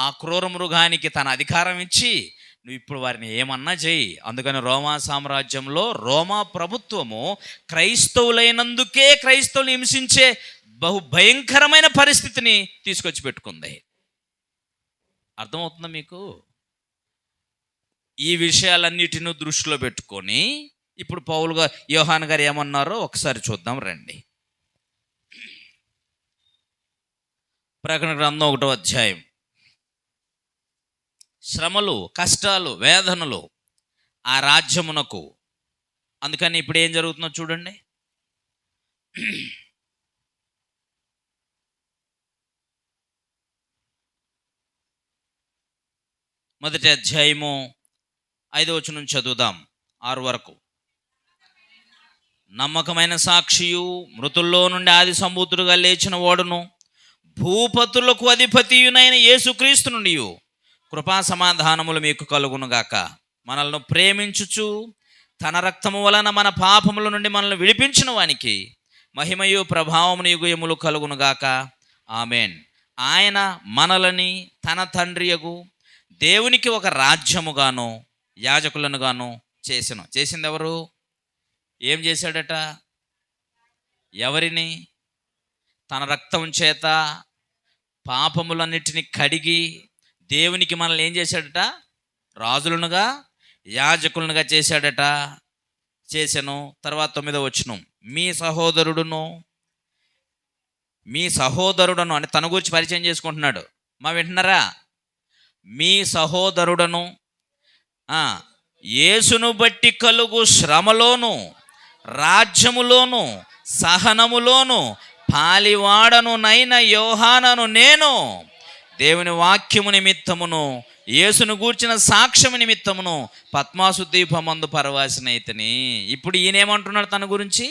ఆ క్రూర మృగానికి తన అధికారం ఇచ్చి నువ్వు ఇప్పుడు వారిని ఏమన్నా చేయి. అందుకని రోమా సామ్రాజ్యంలో రోమా ప్రభుత్వము క్రైస్తవులైనందుకే క్రైస్తవులు హింసించే బహు భయంకరమైన పరిస్థితిని తీసుకొచ్చి పెట్టుకుంది. అర్థమవుతుందా మీకు? ఈ విషయాలన్నిటిని దృష్టిలో పెట్టుకొని ఇప్పుడు యోహాను గారు ఏమన్నారో ఒకసారి చూద్దాం రండి. ప్రకటన గ్రంథం 1వ అధ్యాయం. శ్రమలు, కష్టాలు, వేదనలు ఆ రాజ్యమునకు. అందుకని ఇప్పుడు ఏం జరుగుతుందో చూడండి. మొదటి అధ్యాయము 5వ వచనం చదువుదాం, 6 వరకు. నమ్మకమైన సాక్షియు, మృతుల్లో నుండి ఆది సంభూతుడుగా లేచిన వాడును, భూపతులకు అధిపతియునైన యేసుక్రీస్తు నుండి కృపా సమాధానములు మీకు కలుగునుగాక. మనల్ని ప్రేమించుచు తన రక్తము వలన మన పాపముల నుండి మనల్ని విడిపించిన వానికి మహిమయు ప్రభావమును యుగయములు కలుగునుగాక. ఆమెన్. ఆయన మనలని తన తండ్రియగు దేవునికి ఒక రాజ్యముగాను యాజకులను గాను చేసింది ఎవరు? ఏం చేశాడట? ఎవరిని? తన రక్తం చేత పాపములన్నిటిని కడిగి దేవునికి మనల్ని ఏం చేశాడట? రాజులనుగా, యాజకులనుగా చేశాడట. చేశాను. తర్వాత 9వ వచనం, మీ సహోదరుడను అని తన గురించి పరిచయం చేసుకుంటున్నాడు. వింటున్నారా? మీ సహోదరుడను యేసును బట్టి కలుగు శ్రమలోను, రాజ్యములోను, సహనములోను పాలివాడను నైన యోహానను నేను దేవుని వాక్యము నిమిత్తమును యేసును గూర్చిన సాక్ష్యము నిమిత్తమును పద్మాసు ద్వీపమందు పరవాసినైతిని. ఇప్పుడు ఈయనేమంటున్నాడు తన గురించి?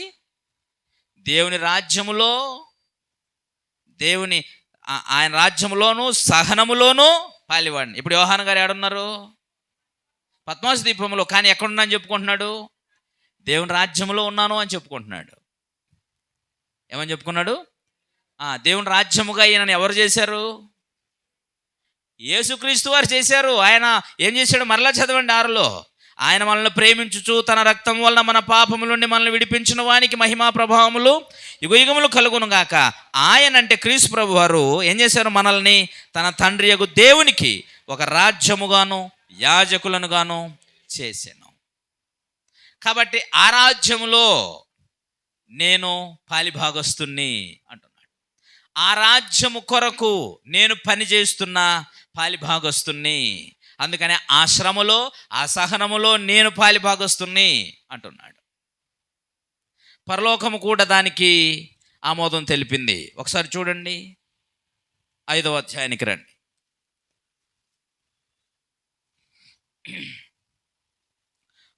దేవుని రాజ్యములో, ఆయన రాజ్యములోను సహనములోను పాలివాడిని. ఇప్పుడు యోహాను గారు ఏడున్నారు? పద్మాసు ద్వీపంలో. కానీ ఎక్కడున్నా అని చెప్పుకుంటున్నాడు? దేవుని రాజ్యంలో ఉన్నాను అని చెప్పుకుంటున్నాడు. ఏమని చెప్పుకున్నాడు? దేవుని రాజ్యముగా ఈయనని ఎవరు చేశారు? యేసుక్రీస్తు వారు చేశారు. ఆయన ఏం చేశాడు? మరలా చదవండి 6లో. ఆయన మనల్ని ప్రేమించుచు తన రక్తం వలన మన పాపముల నుండి మనల్ని విడిపించిన వానికి మహిమా ప్రభావములు యుగయుగములు కలుగును గాక. ఆయన అంటే క్రీస్తు ప్రభు వారు ఏం చేశారు? మనల్ని తన తండ్రి యగు దేవునికి ఒక రాజ్యముగాను యాజకులను గాను చేశాను. కాబట్టి ఆ రాజ్యములో నేను పాలిభాగస్తుని అంటున్నాడు. ఆ రాజ్యము కొరకు నేను పని చేస్తున్న పాలిభాగస్తుని. అందుకని ఆ శ్రమలో, ఆ సహనములో నేను పాలిభాగస్తుని అంటున్నాడు. పరలోకము కూడా దానికి ఆమోదం తెలిపింది. ఒకసారి చూడండి, 5వ అధ్యాయానికి రండి.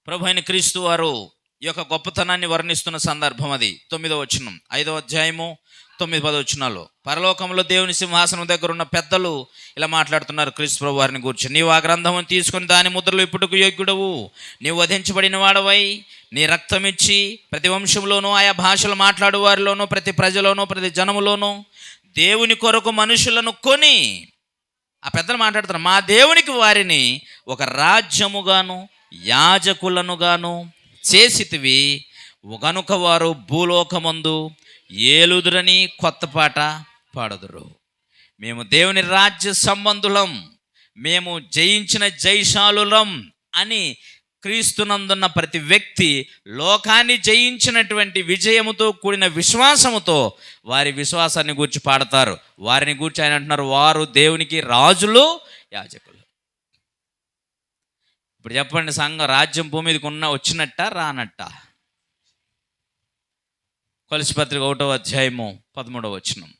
ప్రభు అయిన క్రీస్తు వారు ఈ యొక్క గొప్పతనాన్ని వర్ణిస్తున్న సందర్భం అది. 9వ వచనం, 5వ అధ్యాయము 9-10 వచనాలు. పరలోకంలో దేవుని సింహాసనం దగ్గర ఉన్న పెద్దలు ఇలా మాట్లాడుతున్నారు క్రీస్తు ప్రభు వారిని గురించి. నీవు ఆ గ్రంథమును తీసుకుని దాని ముద్రలు ఇప్పుడుకు యోగ్యుడవు, నీవు వధించబడిన వాడవై నీ రక్తం ఇచ్చి ప్రతి వంశంలోనూ, ఆయా భాషలు మాట్లాడు వారిలోనూ, ప్రతి ప్రజలోనూ, ప్రతి జనములోనూ దేవుని కొరకు మనుషులను కొని, ఆ పెద్దలు మాట్లాడుతున్నారు, మా దేవునికి వారిని ఒక రాజ్యముగాను యాజకులను గాను చేసితివి, గనుక వారు భూలోకమందు ఏలుదురని కొత్త పాట పాడుదురు. మేము దేవుని రాజ్య సంబంధులం, మేము జయించిన జయశాలులం అని క్రీస్తునందున్న ప్రతి వ్యక్తి లోకాన్ని జయించినటువంటి విజయముతో కూడిన విశ్వాసముతో వారి విశ్వాసాన్ని గూర్చి పాడతారు. వారిని గూర్చి ఆయన అంటున్నారు, వారు దేవునికి రాజులు, యాజకులు. ఇప్పుడు చెప్పండి, సంఘం రాజ్యం భూమి మీదకి వచ్చినట్ట రానట్ట? కొలస్సీ పత్రిక 1వ అధ్యాయము 13వ వచనం.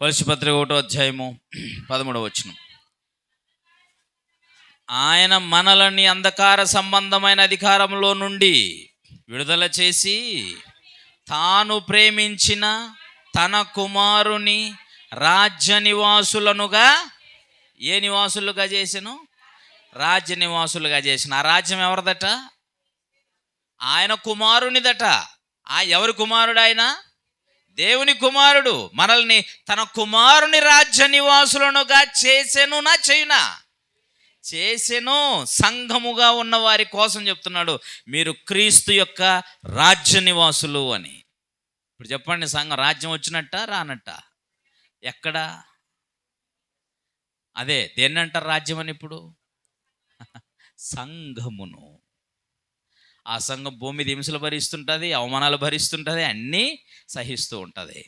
కొలస్సీ పత్రిక 1వ అధ్యాయము 13వ వచనం. ఆయన మనలని అంధకార సంబంధమైన అధికారంలో నుండి విడుదల చేసి తాను ప్రేమించిన తన కుమారుని రాజ్య నివాసులనుగా, ఏ నివాసులుగా చేసెను? రాజ్య నివాసులుగా చేసిన. ఆ రాజ్యం ఎవరిదట? ఆయన కుమారునిదట. ఎవరి కుమారుడు ఆయన? దేవుని కుమారుడు. మనల్ని తన కుమారుని రాజ్య నివాసులనుగా చేసెనునా చేయునా? చేసెను. సంఘముగా ఉన్న వారి కోసం చెప్తున్నాడు, మీరు క్రీస్తు యొక్క రాజ్య నివాసులు అని. ఇప్పుడు చెప్పండి, సంఘం రాజ్యం వచ్చినట్ట రానట్ట? ఎక్కడ? అదే దేన్ని అంటారు రాజ్యం అని? ఇప్పుడు సంఘమును. ఆ సంఘం భూమి మీద హింసలు భరిస్తుంటుంది, అవమానాలు భరిస్తుంటుంది, అన్నీ సహిస్తూ ఉంటుంది.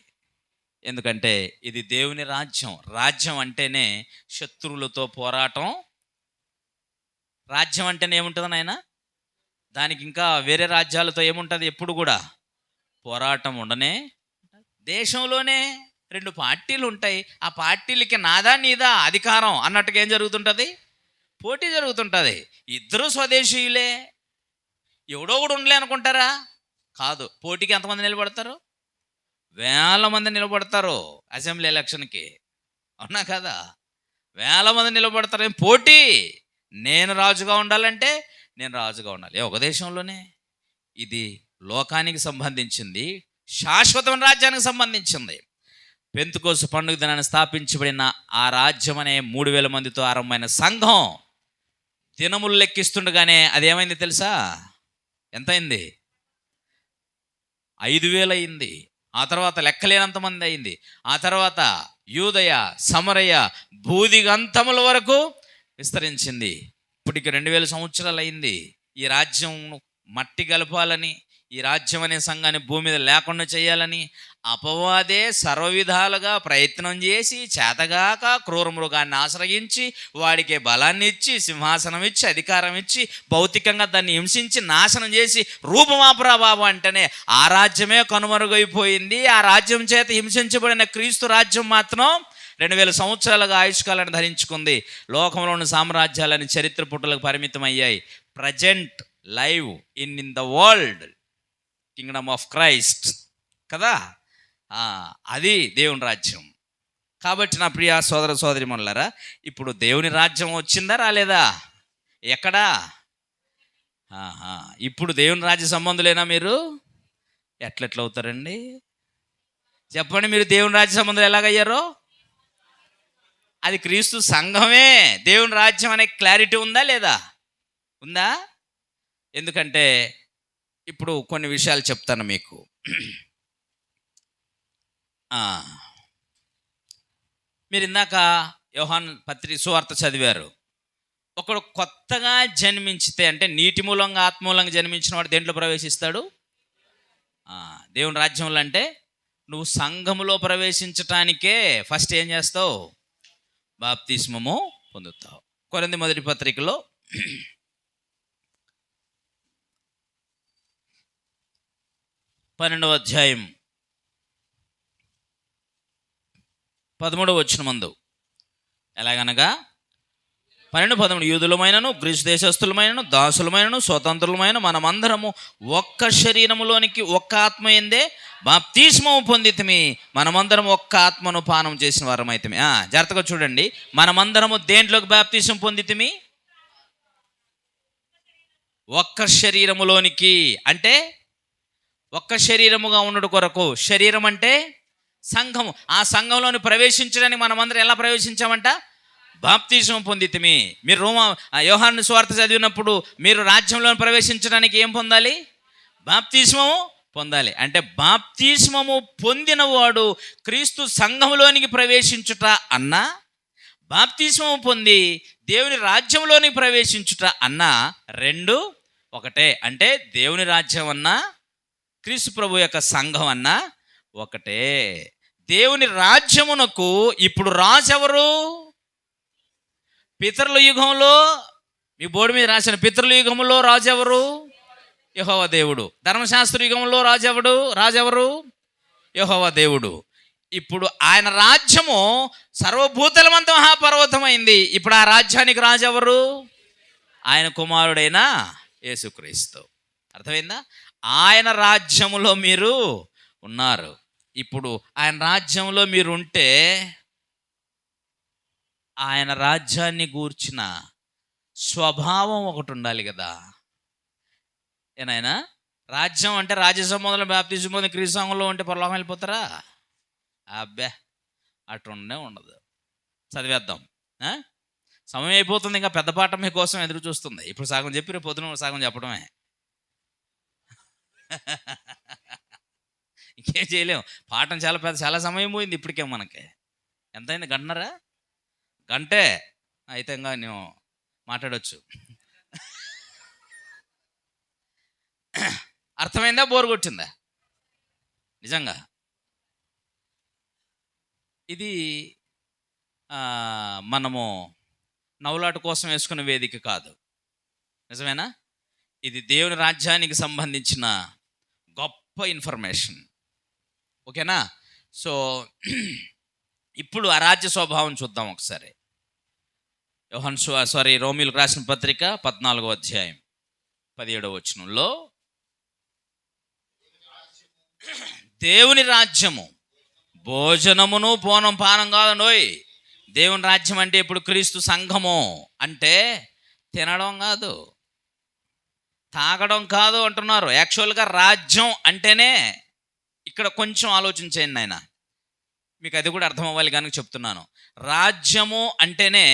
ఎందుకంటే ఇది దేవుని రాజ్యం. రాజ్యం అంటేనే శత్రువులతో పోరాటం. రాజ్యం అంటేనే ఏముంటుంది నాయన? దానికి ఇంకా వేరే రాజ్యాలతో ఏముంటుంది? ఎప్పుడు కూడా పోరాటం ఉండనే. దేశంలోనే 2 పార్టీలు ఉంటాయి. ఆ పార్టీలకి నాదా నీదా అధికారం అన్నట్టుగా ఏం జరుగుతుంటుంది? పోటీ జరుగుతుంటుంది. ఇద్దరు స్వదేశీయులే, ఎవడో కూడా ఉండలే అనుకుంటారా? కాదు. పోటీకి ఎంతమంది నిలబడతారు? వేల మంది నిలబడతారు అసెంబ్లీ ఎలక్షన్కి. అవునా కదా? వేల మంది నిలబడతారు. ఏం పోటీ? నేను రాజుగా ఉండాలంటే నేను రాజుగా ఉండాలి. ఒక దేశంలోనే. ఇది లోకానికి సంబంధించింది, శాశ్వతమైన రాజ్యానికి సంబంధించింది. పెంతెకోస్తు పండుగ దినాన్ని స్థాపించబడిన ఆ రాజ్యం అనే 3000 మందితో ఆరంభమైన సంఘం దినములు లెక్కిస్తుండగానే అది ఏమైంది తెలుసా? ఎంతైంది? 5000 అయింది. ఆ తర్వాత లెక్కలేనంత మంది అయింది. ఆ తర్వాత యూదయ, సమరయ, భూదిగంతముల వరకు విస్తరించింది. ఇప్పటికి 2000 సంవత్సరాలు అయింది. ఈ రాజ్యం మట్టి గలపాలని, ఈ రాజ్యం అనే సంఘాన్ని భూమి మీద లేకుండా చేయాలని అపవాదే సర్వవిధాలుగా ప్రయత్నం చేసి చేతగాక క్రూర మృగాన్ని ఆశ్రయించి వాడికి బలాన్ని ఇచ్చి, సింహాసనం ఇచ్చి, అధికారం ఇచ్చి, భౌతికంగా దాన్ని హింసించి నాశనం చేసి రూపమాపరా బాబు అంటేనే ఆ రాజ్యమే కనుమరుగైపోయింది. ఆ రాజ్యం చేత హింసించబడిన క్రీస్తు రాజ్యం మాత్రం 2000 సంవత్సరాలుగా ఆయుష్కాలాన్ని ధరించుకుంది. లోకంలోని సామ్రాజ్యాలని చరిత్ర పుటలకు పరిమితం అయ్యాయి. Present live in the world Kingdom of Christ కదా, అది దేవుని రాజ్యం. కాబట్టి నా ప్రియ సోదర సోదరీమణులారా, ఇప్పుడు దేవుని రాజ్యం వచ్చిందా రాలేదా? ఎక్కడా? ఇప్పుడు దేవుని రాజ్య సంబంధులేనా మీరు? ఎట్లెట్లా అవుతారండి చెప్పండి? మీరు దేవుని రాజ్య సంబంధులు ఎలాగయ్యారో? అది క్రీస్తు సంఘమే దేవుని రాజ్యం అనే క్లారిటీ ఉందా లేదా? ఉందా? ఎందుకంటే ఇప్పుడు కొన్ని విషయాలు చెప్తాను మీకు. మీరు ఇందాక యోహాను పత్రిక సువార్త చదివారు. ఒకడు కొత్తగా జన్మించితే, అంటే నీటి మూలంగా ఆత్మ మూలంగా జన్మించిన వాడు దేంట్లో ప్రవేశిస్తాడు? దేవుని రాజ్యంలో. అంటే నువ్వు సంఘములో ప్రవేశించటానికే ఫస్ట్ ఏం చేస్తావు? బాప్తిస్మము పొందుతావు. కొరింథీ మొదటి పత్రికలో 12వ అధ్యాయం 13వ వచనమందు ఎలాగనగా 12:13 యూదులమైనను గ్రీసు దేశస్థులమైనను దాసులమైనను స్వతంత్రులమైన మనమందరము ఒక్క శరీరములోనికి ఒక్క ఆత్మ ఎందే బాప్తిస్మము పొందితిమి, మనమందరం ఒక్క ఆత్మను పానం చేసిన వారమైతిమి. జాగ్రత్తగా చూడండి, మనమందరము దేంట్లోకి బాప్తిస్మం పొందితిమి? ఒక్క శరీరములోనికి. అంటే ఒక్క శరీరముగా ఉండడు కొరకు. శరీరం అంటే సంఘము. ఆ సంఘంలోని ప్రవేశించడానికి మనమందరం ఎలా ప్రవేశించామంట? బాప్తిజం పొందితిమి. మీరు యోహాను సువార్త చదివినప్పుడు మీరు రాజ్యంలో ప్రవేశించడానికి ఏం పొందాలి? బాప్తిస్మము పొందాలి. అంటే బాప్తిస్మము పొందినవాడు క్రీస్తు సంఘములోనికి ప్రవేశించుట అన్నా, బాప్తిస్మము పొంది దేవుని రాజ్యంలోనికి ప్రవేశించుట అన్నా రెండు ఒకటే. అంటే దేవుని రాజ్యం అన్నా క్రీస్తు ప్రభు యొక్క సంఘం అన్నా ఒకటే. దేవుని రాజ్యమునకు ఇప్పుడు రాజు ఎవరు? పితరుల యుగంలో మీ బోర్డు మీద రాసిన పితరుల యుగంలో రాజు ఎవరు? యెహోవా దేవుడు. ధర్మశాస్త్ర యుగంలో రాజెవరు? యెహోవా దేవుడు. ఇప్పుడు ఆయన రాజ్యము సర్వభూతలమంత మహాపర్వతమైంది. ఇప్పుడు ఆ రాజ్యానికి రాజు ఎవరు? ఆయన కుమారుడైన యేసుక్రీస్తు. అర్థమైందా? ఆయన రాజ్యములో మీరు ఉన్నారు. ఇప్పుడు ఆయన రాజ్యంలో మీరు ఉంటే ఆయన రాజ్యాన్ని గూర్చిన స్వభావం ఒకటి ఉండాలి కదా. ఏనాయనా రాజ్యం అంటే రాజ్యసభ మొదలు బాప్తిజం మొదలు క్రీస్తు సంఘంలో ఉంటే పరలోకం వెళ్ళిపోతారా? అబ్బే అటు ఉండదు. చదివేద్దాం. సమయం అయిపోతుంది. ఇంకా పెద్ద పాఠం మీకోసం ఎదురు చూస్తుంది. ఇప్పుడు సగం చెప్పి రేపు పొద్దున సగం చెప్పడమే. ఇంకేం చేయలేము. పాఠం చాలా సమయం పోయింది. ఇప్పటికే మనకి ఎంతైంది? గంటన్నరా? గంటే అయితే ఇంకా నేను మాట్లాడవచ్చు. అర్థమైందా? బోరు కొట్టిందా? నిజంగా ఇది మనము నవ్వులాట కోసం వేసుకునే వేదిక కాదు. నిజమేనా? ఇది దేవుని రాజ్యానికి సంబంధించిన గొప్ప ఇన్ఫర్మేషన్. ఓకేనా? సో ఇప్పుడు ఆ రాజ్య స్వభావం చూద్దాం ఒకసారి. రోమీయులకు రాసిన పత్రిక 14వ అధ్యాయం 17వ వచనంలో దేవుని రాజ్యము భోజనమును పానం కాదండోయ్. దేవుని రాజ్యం అంటే ఇప్పుడు క్రీస్తు సంఘము అంటే తినడం కాదు, తాగడం కాదు అంటున్నారు. యాక్చువల్గా రాజ్యం అంటేనే ఇక్కడ కొంచెం ఆలోచించేయండి నాయన, మీకు అది కూడా అర్థం అవ్వాలి కనుక చెప్తున్నాను. రాజ్యము అంటేనే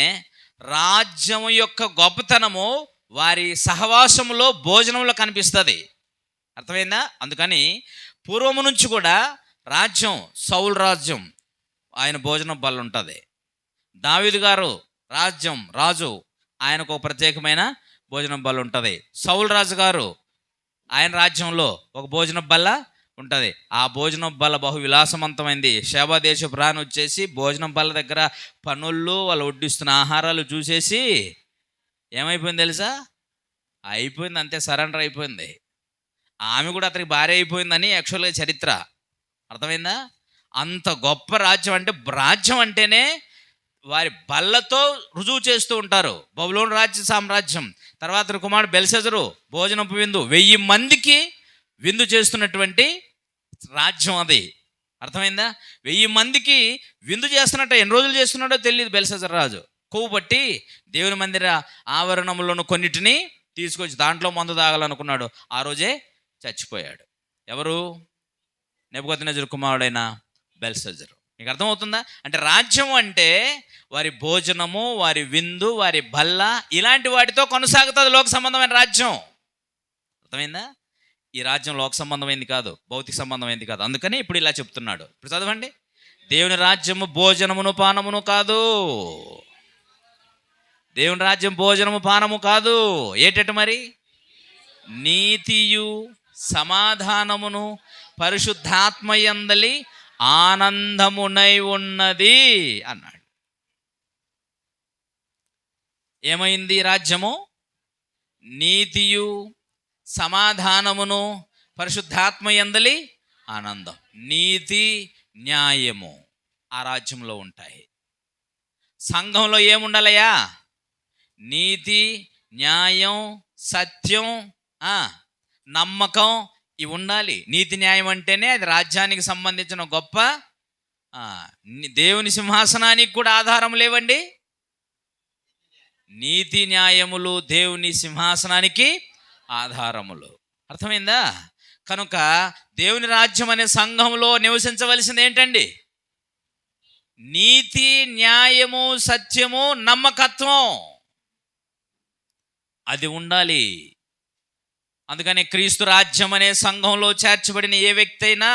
రాజ్యము యొక్క గొప్పతనము వారి సహవాసములో భోజనంలో కనిపిస్తుంది. అర్థమైందా? అందుకని పూర్వము నుంచి కూడా రాజ్యం, సౌలు రాజ్యం, ఆయన భోజనం బల్ల ఉంటుంది. దావీదు గారు రాజు, ఆయనకు ఒక ప్రత్యేకమైన భోజనం బల్ల ఉంటుంది. సౌలు రాజు గారు ఆయన రాజ్యంలో ఒక భోజనం బల్ల ఉంటుంది. ఆ భోజనం బల్ల బహు విలాసవంతమైంది. షేబా దేశపు రాణి వచ్చేసి భోజనం బల్ల దగ్గర పనులు వాళ్ళు వడ్డిస్తున్న ఆహారాలు చూసేసి ఏమైపోయింది తెలుసా? అయిపోయింది, అంతే, సరెండర్ అయిపోయింది. ఆమె కూడా అతనికి భార్య అయిపోయిందని యాక్చువల్గా చరిత్ర. అర్థమైందా? అంత గొప్ప రాజ్యం. అంటే రాజ్యం అంటేనే వారి బల్లతో రుజువు చేస్తూ ఉంటారు. బబులోను రాజ్య సామ్రాజ్యం, తర్వాత కుమారుడు బెల్షెజరు భోజనపు విందు, 1000 మందికి విందు చేస్తున్నటువంటి రాజ్యం అది. అర్థమైందా? 1000 మందికి విందు చేస్తున్నట్టు ఎన్ని రోజులు చేస్తున్నాడో తెలియదు బెల్షెజర్ రాజు. కొవ్వు పట్టి దేవుని మందిర ఆవరణంలోను కొన్నిటిని తీసుకొచ్చి దాంట్లో మందు తాగాలనుకున్నాడు. ఆ రోజే చచ్చిపోయాడు. ఎవరు? నెబుకద్నెజరు కుమారుడైన బెల్షెజరు. మీకు అర్థమవుతుందా? అంటే రాజ్యం అంటే వారి భోజనము, వారి విందు, వారి బల్ల, ఇలాంటి వాటితో కొనసాగుతుంది లోక సంబంధమైన రాజ్యం. అర్థమైందా? ఈ రాజ్యం లోక సంబంధమైంది కాదు, భౌతిక సంబంధమైంది కాదు. అందుకని ఇప్పుడు ఇలా చెప్తున్నాడు. ఇప్పుడు చదవండి. దేవుని రాజ్యము భోజనమును పానమును కాదు. దేవుని రాజ్యం భోజనము పానము కాదు. ఏటట మరి? నీతియు సమాధానమును పరిశుద్ధాత్మయందలి ఆనందమునై ఉన్నది అన్నాడు. ఏమైంది రాజ్యము? నీతియు సమాధానమును పరిశుద్ధాత్మయందలి ఆనందం. నీతి న్యాయము ఆ రాజ్యంలో ఉంటాయి. సంఘంలో ఏముండాలయ్యా? నీతి, న్యాయం, సత్యం, నమ్మకం, ఇవి ఉండాలి. నీతి న్యాయం అంటేనే అది రాజ్యానికి సంబంధించిన గొప్ప. దేవుని సింహాసనానికి కూడా ఆధారం లేవండి. నీతి న్యాయములు దేవుని సింహాసనానికి ఆధారములు. అర్థమైందా? కనుక దేవుని రాజ్యం అనే సంఘంలో నివసించవలసింది ఏంటండి? నీతి, న్యాయము, సత్యము, నమ్మకత్వం అది ఉండాలి. అందుకని క్రీస్తు రాజ్యం అనే సంఘంలో చేర్చబడిన ఏ వ్యక్తి అయినా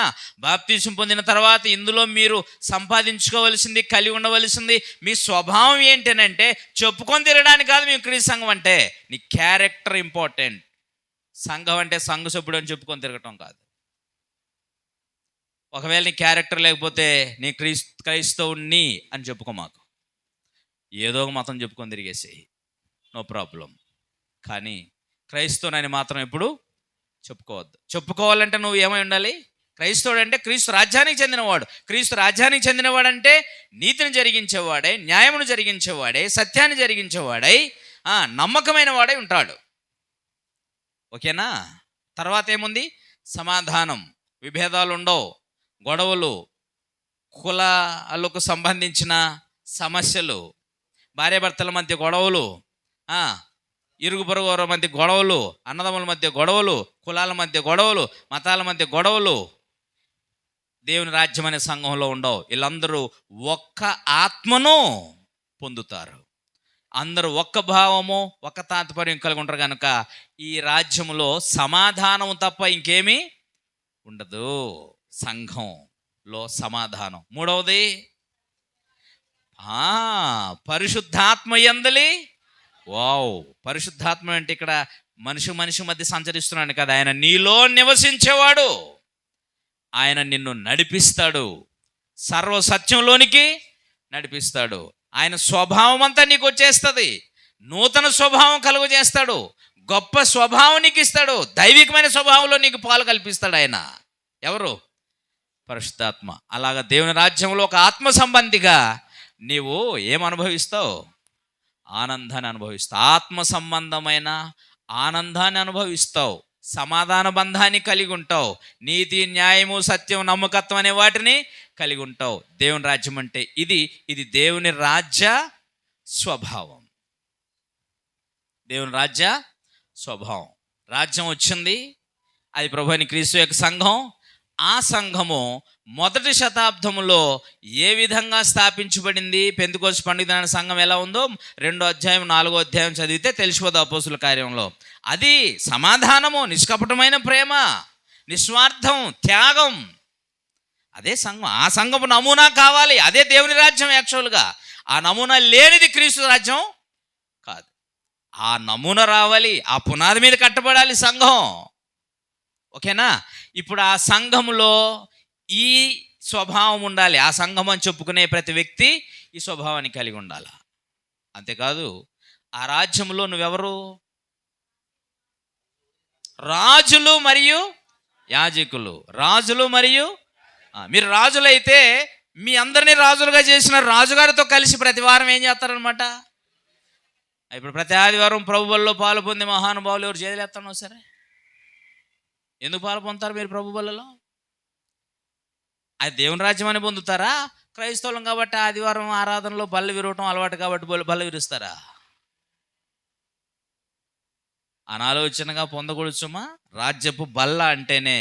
బాప్తిసం పొందిన తర్వాత ఇందులో మీరు సంపాదించుకోవలసింది, కలిగి ఉండవలసింది మీ స్వభావం ఏంటనంటే చెప్పుకొని తిరగడానికి కాదు. మేము క్రీస్తు సంఘం అంటే నీ క్యారెక్టర్ ఇంపార్టెంట్. సంఘం అంటే సంఘ సభ్యుడు అని చెప్పుకొని తిరగటం కాదు. ఒకవేళ నీ క్యారెక్టర్ లేకపోతే నీ క్రైస్తవుణ్ణి అని చెప్పుకో. మాకు ఏదో ఒక మతం చెప్పుకొని తిరిగేసేయి, నో ప్రాబ్లం. కానీ క్రైస్తవునని మాత్రం ఎప్పుడు చెప్పుకోవద్దు. చెప్పుకోవాలంటే నువ్వు ఏమై ఉండాలి? క్రైస్తవుడు అంటే క్రీస్తు రాజ్యానికి చెందినవాడు. క్రీస్తు రాజ్యానికి చెందినవాడంటే నీతిని జరిగించేవాడై, న్యాయమును జరిగించేవాడై, సత్యాన్ని జరిగించేవాడై, నమ్మకమైన వాడై ఉంటాడు. ఓకేనా? తర్వాత ఏముంది? సమాధానం, విభేదాలు ఉండవు, గొడవలు, కులాలకు సంబంధించిన సమస్యలు, భార్యాభర్తల మధ్య గొడవలు, ఇరుగు పొరుగు వారి మధ్య గొడవలు, అన్నదమ్ముల మధ్య గొడవలు, కులాల మధ్య గొడవలు, మతాల మధ్య గొడవలు దేవుని రాజ్యం అనే సంఘంలో ఉండవు. వీళ్ళందరూ ఒక్క ఆత్మను పొందుతారు. అందరూ ఒక్క భావము, ఒక్క తాత్పర్యం కలిగి ఉంటారు. కనుక ఈ రాజ్యంలో సమాధానం తప్ప ఇంకేమీ ఉండదు. సంఘంలో సమాధానం. మూడవది పరిశుద్ధాత్మ యందలి. వావ్! పరిశుద్ధాత్మ అంటే ఇక్కడ మనిషి మధ్య సంచరిస్తున్నాడు కదా, ఆయన నీలో నివసించేవాడు. ఆయన నిన్ను నడిపిస్తాడు, సర్వ సత్యంలోనికి నడిపిస్తాడు. ఆయన స్వభావం అంతా నీకు వచ్చేస్తుంది. నూతన స్వభావం కలుగు చేస్తాడు, గొప్ప స్వభావం నీకు ఇస్తాడు, దైవికమైన స్వభావంలో నీకు పాలు కల్పిస్తాడు ఆయన. ఎవరు? పరిశుద్ధాత్మ. అలాగా దేవుని రాజ్యంలో ఒక ఆత్మ సంబంధిగా నీవు ఏమనుభవిస్తావు? ఆనందాన్ని అనుభవిస్తావు. ఆత్మ సంబంధమైన ఆనందాన్ని అనుభవిస్తావు. సమాధాన బంధాన్ని కలిగి ఉంటావు. నీతి, న్యాయము, సత్యం, నమ్మకత్వం అనే వాటిని కలిగి ఉంటావు. దేవుని రాజ్యం అంటే ఇది దేవుని రాజ్య స్వభావం. దేవుని రాజ్య స్వభావం. రాజ్యం వచ్చింది, అది ప్రభువైన క్రీస్తు యొక్క సంఘం. ఆ సంఘము మొదటి శతాబ్దంలో ఏ విధంగా స్థాపించబడింది, పెంతెకోస్తు పండుగ అనే సంఘం ఎలా ఉందో 2వ అధ్యాయం 4వ అధ్యాయం చదివితే తెలిసిపోదు. అపోస్తుల కార్యంలో అది సమాధానము, నిష్కపటమైన ప్రేమ, నిస్వార్థం, త్యాగం. అదే సంఘం. ఆ సంఘపు నమూనా కావాలి. అదే దేవుని రాజ్యం. యాక్చువల్గా ఆ నమూనా లేనిది క్రీస్తు రాజ్యం కాదు. ఆ నమూనా రావాలి, ఆ పునాది మీద కట్టబడాలి సంఘం. ఓకేనా? ఇప్పుడు ఆ సంఘములో ఈ స్వభావం ఉండాలి. ఆ సంఘం అని చెప్పుకునే ప్రతి వ్యక్తి ఈ స్వభావాన్ని కలిగి ఉండాలి. అంతేకాదు, ఆ రాజ్యంలో నువ్వెవరు? రాజులు మరియు యాజకులు. రాజులు మరియు మీరు రాజులైతే మీ అందరినీ రాజులుగా చేసిన రాజుగారితో కలిసి ప్రతి వారం ఏం చేస్తారనమాట? ఇప్పుడు ప్రతి ఆదివారం ప్రభు బలిలో పాలు పొంది మహానుభావులు ఎవరు చేయలేస్తానో సరే. ఎందుకు పాలు పొందుతారు మీరు ప్రభు బలిలో? అది దేవుని రాజ్యం అని పొందుతారా? క్రైస్తవులం కాబట్టి ఆదివారం ఆరాధనలో బల్ల విరవటం అలవాటు కాబట్టి బల్ల విరుస్తారా? అనాలోచనగా పొందకూడదుమా? రాజ్యపు బల్ల అంటేనే,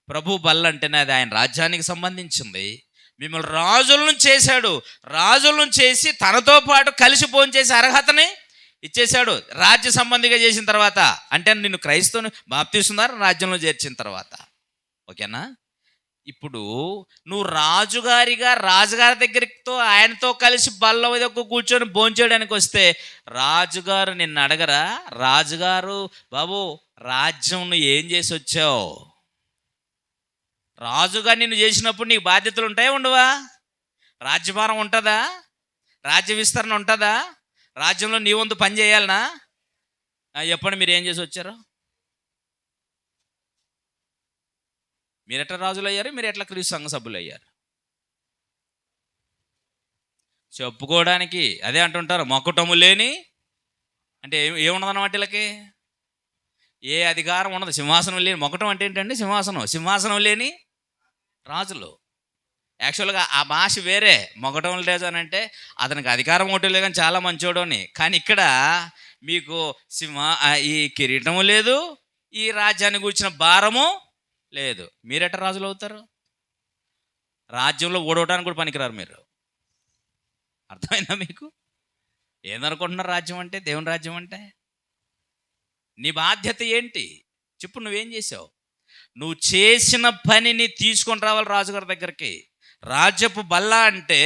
ప్రభు బల్ల అంటేనే అది ఆయన రాజ్యానికి సంబంధించింది. మిమ్మల్ని రాజులను చేశాడు. రాజులను చేసి తనతో పాటు కలిసి భోంచేసే అర్హతని ఇచ్చేశాడు. రాజ్య సంబంధిగా చేసిన తర్వాత, అంటే నిన్ను క్రైస్తవుని బాప్తిస్తున్నారు రాజ్యంలో చేర్చిన తర్వాత. ఓకేనా? ఇప్పుడు నువ్వు రాజుగారి దగ్గరతో ఆయనతో కలిసి బల్ల మీద కూర్చొని భోంచేయడానికి వస్తే రాజుగారు నిన్ను అడగరా? రాజుగారు, బాబు రాజ్యం నువ్వు ఏం చేసి వచ్చావు? రాజుగా నిన్ను చేసినప్పుడు నీకు బాధ్యతలు ఉంటాయా ఉండవా? రాజ్యభారం ఉంటుందా? రాజ్య విస్తరణ ఉంటుందా? రాజ్యంలో నీ వంతు పని చేయాలనా? చెప్పండి, మీరు ఏం చేసి వచ్చారు? మీరు ఎట్లా రాజులు అయ్యారు? మీరు ఎట్లా క్రీస్తు సంఘ సభ్యులు అయ్యారు? చెప్పుకోవడానికి అదే అంటుంటారు, మొక్కటము లేని అంటే ఏమున్నదన్నమాట వీళ్ళకి? ఏ అధికారం ఉండదు. సింహాసనం లేని, మొక్కటం అంటే ఏంటండి? సింహాసనం లేని రాజులు. యాక్చువల్గా ఆ భాష వేరే. మొగటం లేదు అని అంటే అతనికి అధికారం ఒకటి లేదు కానీ చాలా మంచోడు అని. కానీ ఇక్కడ మీకు ఈ కిరీటము లేదు, ఈ రాజ్యాన్ని కూర్చిన భారము లేదు. మీరెట్ట రాజులు అవుతారు? రాజ్యంలో ఓడవడానికి కూడా పనికిరారు మీరు. అర్థమైందా మీకు? ఏందనుకుంటున్నారు రాజ్యం అంటే, దేవుని రాజ్యం అంటే? నీ బాధ్యత ఏంటి చెప్పు? నువ్వేం చేసావు? నువ్వు చేసిన పనిని తీసుకొని రావాలి రాజుగారి దగ్గరికి. రాజ్యపు బల్ల అంటే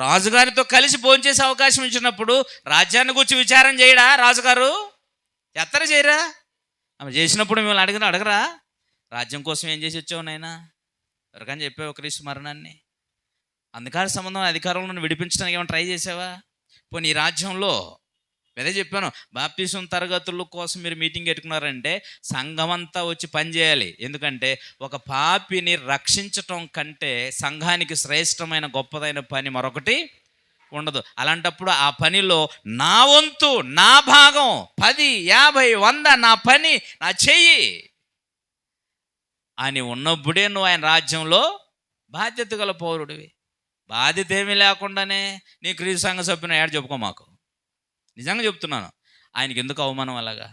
రాజుగారితో కలిసి భోంచేసే అవకాశం ఇచ్చినప్పుడు రాజ్యాన్ని గురించి విచారం చేయడా రాజుగారు? ఎత్తర చేయరా? ఆమె చేసినప్పుడు మిమ్మల్ని అడగరా? రాజ్యం కోసం ఏం చేసి వచ్చావు నాయనా? ఎవరికని చెప్పావు క్రీస్తు మరణాన్ని? అంధకార సంబంధం అధికారంలో విడిపించడానికి ఏమైనా ట్రై చేసావా? పోనీ ఈ రాజ్యంలో అదే చెప్పాను, బాప్తిసం తరగతుల కోసం మీరు మీటింగ్ పెట్టుకున్నారంటే సంఘం అంతా వచ్చి పనిచేయాలి. ఎందుకంటే ఒక పాపిని రక్షించటం కంటే సంఘానికి శ్రేష్టమైన గొప్పదైన పని మరొకటి ఉండదు. అలాంటప్పుడు ఆ పనిలో నా వంతు, నా భాగం 10, 50, 100 నా పని, నా చెయ్యి అని ఉన్నప్పుడే నువ్వు ఆయన రాజ్యంలో బాధ్యత గల పౌరుడివి. బాధ్యత ఏమీ లేకుండానే నీ క్రీస్తు సంఘ సభ్యుని ఏడు చెప్పుకో మాకు. నిజంగా చెప్తున్నాను, ఆయనకి ఎందుకు అవమానం అలాగా?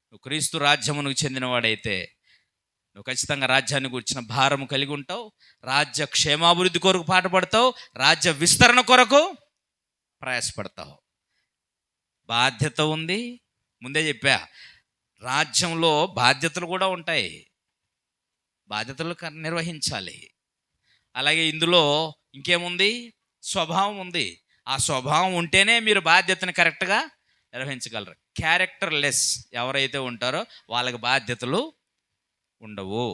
నువ్వు క్రీస్తు రాజ్యమునకు చెందినవాడైతే నువ్వు ఖచ్చితంగా రాజ్యాన్ని గురించిన భారం కలిగి ఉంటావు. రాజ్య క్షేమాభివృద్ధి కొరకు పాటుపడతావు. రాజ్య విస్తరణ కొరకు ప్రయాసపడతావు. బాధ్యత ఉంది. ముందే చెప్పా, రాజ్యంలో బాధ్యతలు కూడా ఉంటాయి. బాధ్యతలు నిర్వహించాలి. అలాగే ఇందులో ఇంకేముంది? స్వభావం ఉంది. ఆ స్వభావం ఉంటేనే మీరు బాధ్యతను కరెక్ట్గా నిర్వహించగలరు. క్యారెక్టర్ లెస్ ఎవరైతే ఉంటారో వాళ్ళకి బాధ్యతలు ఉండవు.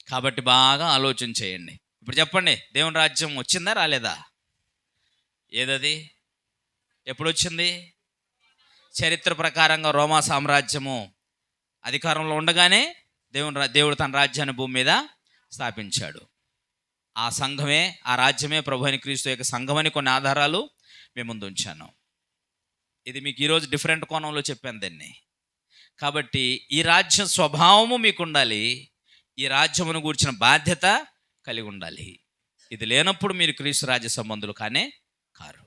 కాబట్టి బాగా ఆలోచన చేయండి. ఇప్పుడు చెప్పండి, దేవుని రాజ్యం వచ్చిందా రాలేదా? ఏదది? ఎప్పుడు వచ్చింది? చరిత్ర ప్రకారంగా రోమా సామ్రాజ్యము అధికారంలో ఉండగానే దేవుడు తన రాజ్యాన్ని భూమి మీద స్థాపించాడు. ఆ సంఘమే, ఆ రాజ్యమే ప్రభు అయిన క్రీస్తు యొక్క సంఘమని కొన్ని ఆధారాలు మేము ముందు ఉంచాను. ఇది మీకు ఈరోజు డిఫరెంట్ కోణంలో చెప్పాను దాన్ని. కాబట్టి ఈ రాజ్యం స్వభావము మీకు ఉండాలి. ఈ రాజ్యమును గూర్చిన బాధ్యత కలిగి ఉండాలి. ఇది లేనప్పుడు మీరు క్రీస్తు రాజ్య సంబంధులు కానే కారు.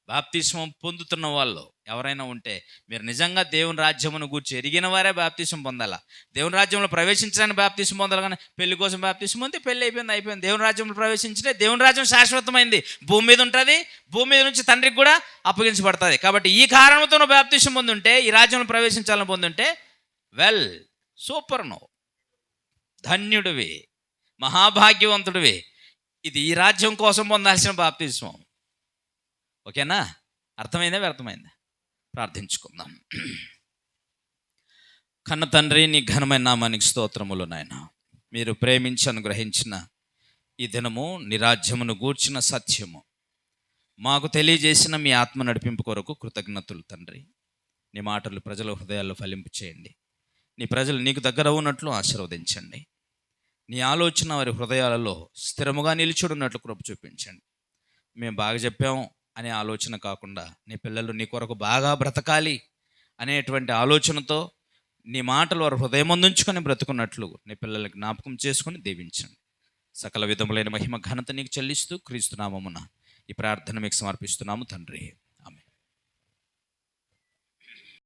బాప్తిస్మం పొందుతున్న వాళ్ళు ఎవరైనా ఉంటే మీరు నిజంగా దేవుని రాజ్యమును గూర్చి ఎరిగిన వారే బాప్తిస్మం పొందాలా. దేవుని రాజ్యంలో ప్రవేశించడానికి బాప్తిస్మం పొందాలి. కానీ పెళ్లి కోసం బాప్తిస్మం పొంది పెళ్ళి అయిపోయింది. దేవుని రాజ్యంలో ప్రవేశించితే దేవుని రాజ్యం శాశ్వతమైంది, భూమి మీద ఉంటుంది. భూమి మీద నుంచి తండ్రికి కూడా అప్పగించబడుతుంది. కాబట్టి ఈ కారణంతో నువ్వు బాప్తిస్మం పొందుంటే, ఈ రాజ్యంలో ప్రవేశించాలని పొందుంటే వెల్, సూపర్, నువ్వు ధన్యుడివి, మహాభాగ్యవంతుడివి. ఇది ఈ రాజ్యం కోసం పొందాల్సిన బాప్తిస్మం. ఓకేనా? అర్థమైందా? వ్యర్థమైందా? ప్రార్థించుకుందాం. కన్న తండ్రి, నీ ఘనమైన నామానికి స్తోత్రములు నాయన. మీరు ప్రేమించి అనుగ్రహించిన ఈ దినము నీ రాజ్యమును గూర్చిన సత్యము మాకు తెలియజేసిన మీ ఆత్మ నడిపింపు కొరకు కృతజ్ఞతలు తండ్రి. నీ మాటలు ప్రజల హృదయాల్లో ఫలింపు చేయండి. నీ ప్రజలు నీకు దగ్గర ఉన్నట్లు ఆశీర్వదించండి. నీ ఆలోచన వారి హృదయాలలో స్థిరముగా నిలిచుడున్నట్లు కృప చూపించండి. మేము బాగా చెప్పాము అనే ఆలోచన కాకుండా నీ పిల్లలు నీ కొరకు బాగా బ్రతకాలి అనేటువంటి ఆలోచనతో నీ మాటలు వారు హృదయం ముందుంచుకొని బ్రతుకున్నట్లు నీ పిల్లలకి జ్ఞాపకం చేసుకొని దీవించండి. సకల విధములైన మహిమ ఘనత నీకు చెల్లిస్తూ క్రీస్తు నామమున ఈ ప్రార్థన మీకు సమర్పిస్తున్నాము తండ్రి.